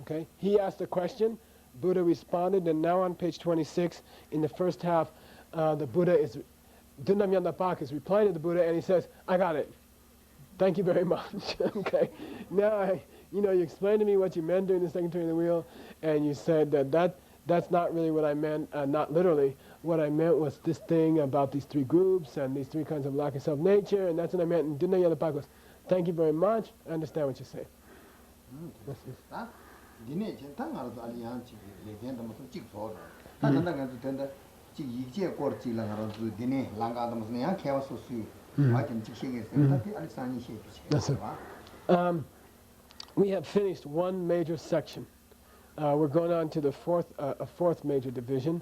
Okay? He asked a question, Buddha responded, and now on page 26, in the first half, Dunamyandapak is replying to the Buddha, and he says, I got it. Thank you very much. Okay? Now, you explained to me what you meant during the second turning of the wheel, and you said that's not really what I meant, not literally. What I meant was this thing about these three groups and these three kinds of lack of self-nature, and that's what I meant. And Dunamyandapak was, thank you very much. I understand what you say. 이제 거지라 그러고 되네 랑가도 무슨 양 개와서 수 맞은 직식에서 다티 알산이 시죠. We have finished one major section. We're going on to the fourth major division.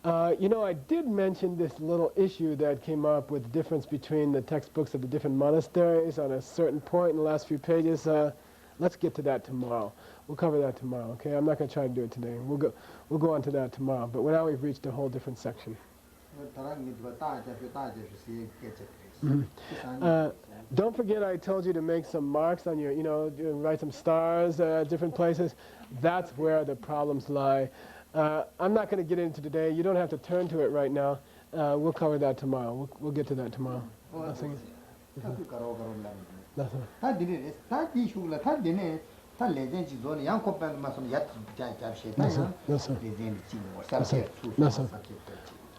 You know, I did mention this little issue that came up with the difference between the textbooks of the different monasteries on a certain point in the last few pages. Let's get to that tomorrow. We'll cover that tomorrow, okay? I'm not going to try to do it today. We'll go on to that tomorrow. But now we've reached a whole different section. Don't forget I told you to make some marks on your, you know, write some stars at different places. That's where the problems lie. I'm not going to get into today. You don't have to turn to it right now. We'll cover that tomorrow. We'll get to that tomorrow. Nothing.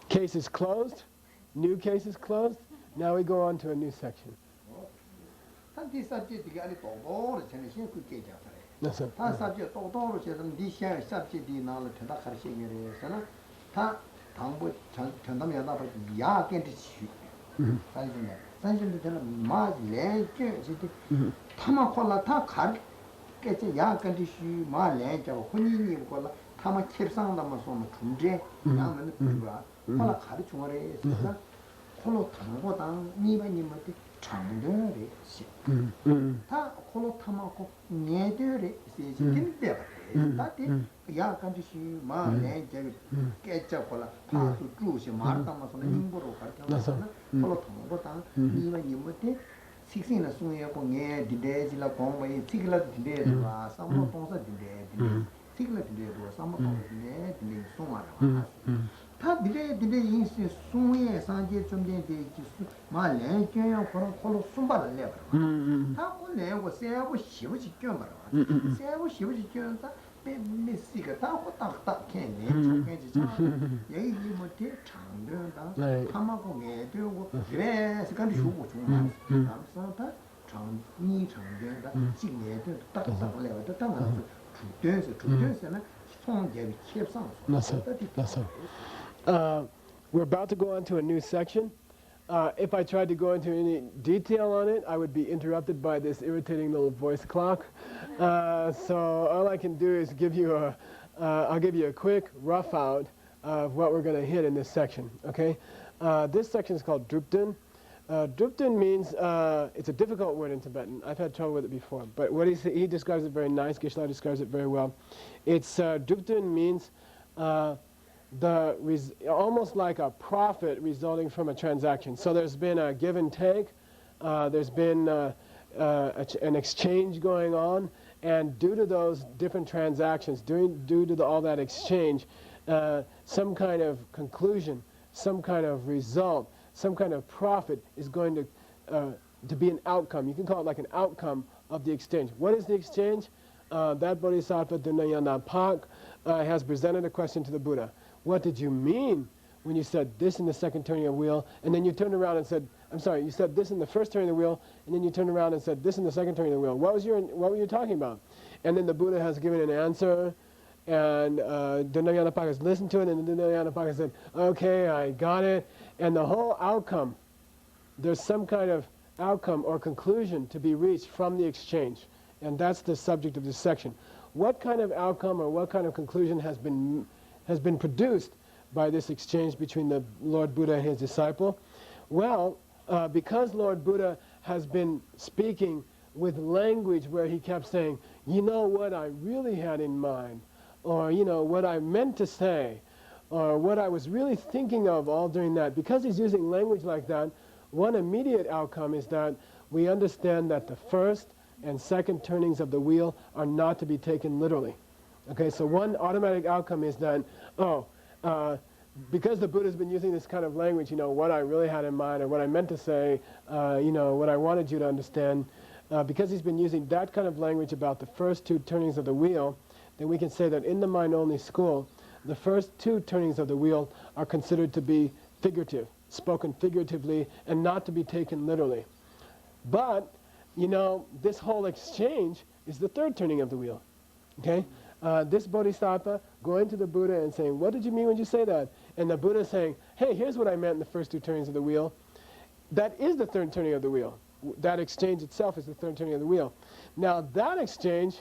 Case is closed. New case is closed. Now we go on to a new section. We're about to go on to a new section. If I tried to go into any detail on it, I would be interrupted by this irritating little voice clock. So all I can do is give you I'll give you a quick rough out of what we're going to hit in this section. Okay, this section is called Thubten. Thubten means it's a difficult word in Tibetan. I've had trouble with it before, but what he describes it very nice. Geshe describes it very well. It's Thubten means almost like a profit resulting from a transaction. So there's been a give and take, there's been an exchange going on, and due to those different transactions, due to all that exchange, some kind of conclusion, some kind of result, some kind of profit is going to be an outcome. You can call it like an outcome of the exchange. What is the exchange? That Bodhisattva Dunayanapak has presented a question to the Buddha. What did you mean when you said this in the second turning of the wheel, and then you turned around and said, I'm sorry, you said this in the first turning of the wheel, and then you turned around and said this in the second turning of the wheel. What were you talking about? And then the Buddha has given an answer, and Dunayanapak has listened to it, and Dunayanapak has said, okay, I got it. And the whole outcome, there's some kind of outcome or conclusion to be reached from the exchange. And that's the subject of this section. What kind of outcome or what kind of conclusion has been produced by this exchange between the Lord Buddha and his disciple? Well, because Lord Buddha has been speaking with language where he kept saying, you know what I really had in mind, or you know what I meant to say, or what I was really thinking of all during that. Because he's using language like that, one immediate outcome is that we understand that the first and second turnings of the wheel are not to be taken literally. Okay, so one automatic outcome is that, because the Buddha's been using this kind of language, you know, what I really had in mind or what I meant to say, you know, what I wanted you to understand, because he's been using that kind of language about the first two turnings of the wheel, then we can say that in the mind-only school, the first two turnings of the wheel are considered to be figurative, spoken figuratively, and not to be taken literally. But, you know, this whole exchange is the third turning of the wheel. Okay? this bodhisattva going to the Buddha and saying, what did you mean when you say that? And the Buddha saying, hey, here's what I meant in the first two turnings of the wheel. That is the third turning of the wheel. That exchange itself is the third turning of the wheel. Now that exchange,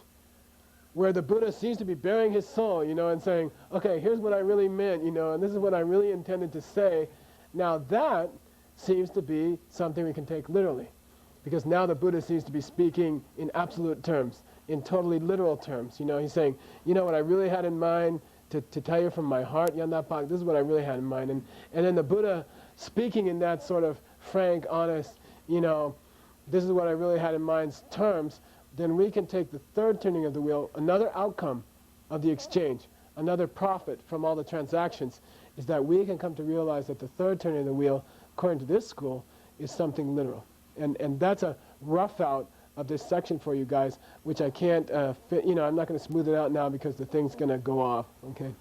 where the Buddha seems to be bearing his soul, and saying, okay, here's what I really meant, and this is what I really intended to say. Now that seems to be something we can take literally. Because now the Buddha seems to be speaking in absolute terms, in totally literal terms. He's saying, what I really had in mind to tell you from my heart, Yandapak, this is what I really had in mind. And then the Buddha speaking in that sort of frank, honest, this is what I really had in mind terms, then we can take the third turning of the wheel, another outcome of the exchange, another profit from all the transactions, is that we can come to realize that the third turning of the wheel, according to this school, is something literal. And that's a rough out of this section for you guys, which I can't fit, I'm not going to smooth it out now because the thing's going to go off, okay?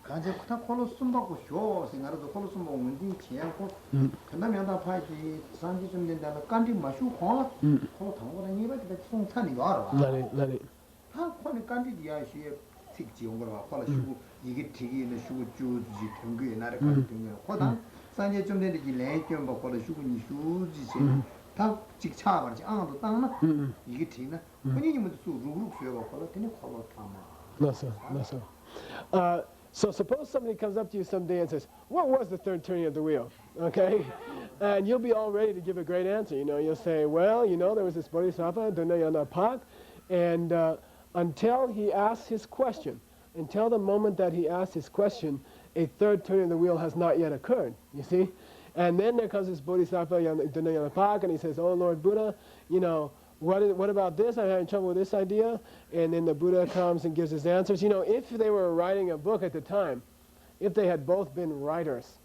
간제 쿠타 콜로 숨바고 쇼 생각도 콜로 숨바 문디 치야고 그다음에다 파이지 산지 좀 된다면 깐디 마슈 콜 콜로 당고다 니바데 송탄이 와라 라리 한 콜이 깐디 디아시에 틱지 온 거라 콜로 슈고 이게 틱이네 슈고 주지 등귀에 나를 같은 거 코다 산지 좀 된지 레이점 뭐 콜로 슈고 니 슈지 다 직차 말지 아도 땅나 이게 틱나 본인님도 수 루루 쉐고 콜로 되네 콜로 타마 So suppose somebody comes up to you someday and says, what was the third turning of the wheel? Okay? And you'll be all ready to give a great answer. You'll say, well, there was this bodhisattva, Dunayanapak, and until he asks his question, until the moment that he asks his question, a third turning of the wheel has not yet occurred, you see? And then there comes this bodhisattva, Dunayanapak, and he says, oh, Lord Buddha, what about this? I'm having trouble with this idea. And then the Buddha comes and gives his answers. If they were writing a book at the time, if they had both been writers,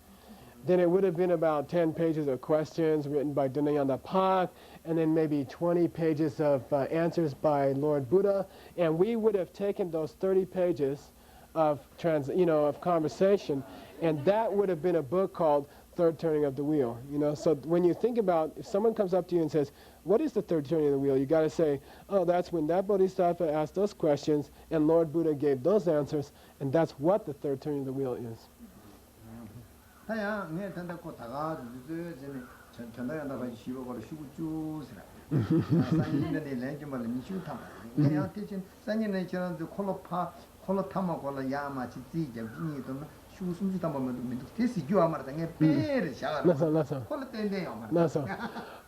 then it would have been about 10 pages of questions written by Dunayanapak, and then maybe 20 pages of answers by Lord Buddha. And we would have taken those 30 pages of conversation, and that would have been a book called Third Turning of the Wheel. So when you think about, if someone comes up to you and says, what is the third turning of the wheel? You got to say, oh, that's when that bodhisattva asked those questions and Lord Buddha gave those answers, and that's what the third turning of the wheel is.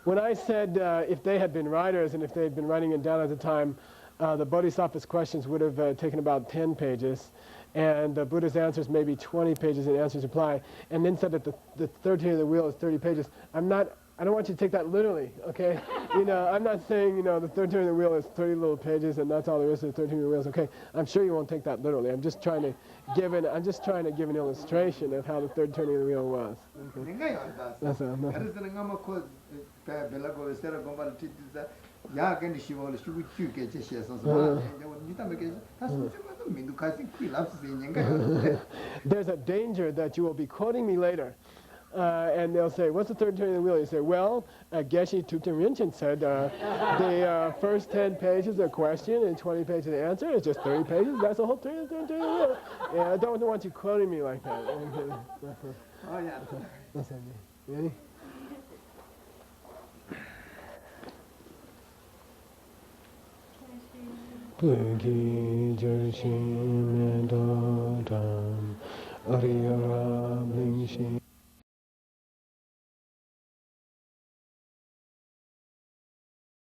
When I said if they had been writers and if they had been writing it down at the time, the Bodhisattva's questions would have taken about 10 pages, and the Buddha's answers maybe 20 pages in answers reply, and then said that the third turning of the wheel is 30 pages. I don't want you to take that literally, okay? I'm not saying, the third turning of the wheel is 30 little pages and that's all there is to the third turning of the wheel. Okay, I'm sure you won't take that literally. I'm just trying to give an illustration of how the third turning of the wheel was. Okay. That's all. There's a danger that you will be quoting me later. And they'll say, what's the third turning of the wheel? You say, well, Geshe Thubten Rinchen said the first 10 pages are question and 20 pages of answer. It's just 30 pages. That's the whole third turning of the wheel. Yeah, I don't want you quoting me like that. Oh, yeah. That's it. Ready? Buki Geshe Michael Ariyara Rinchen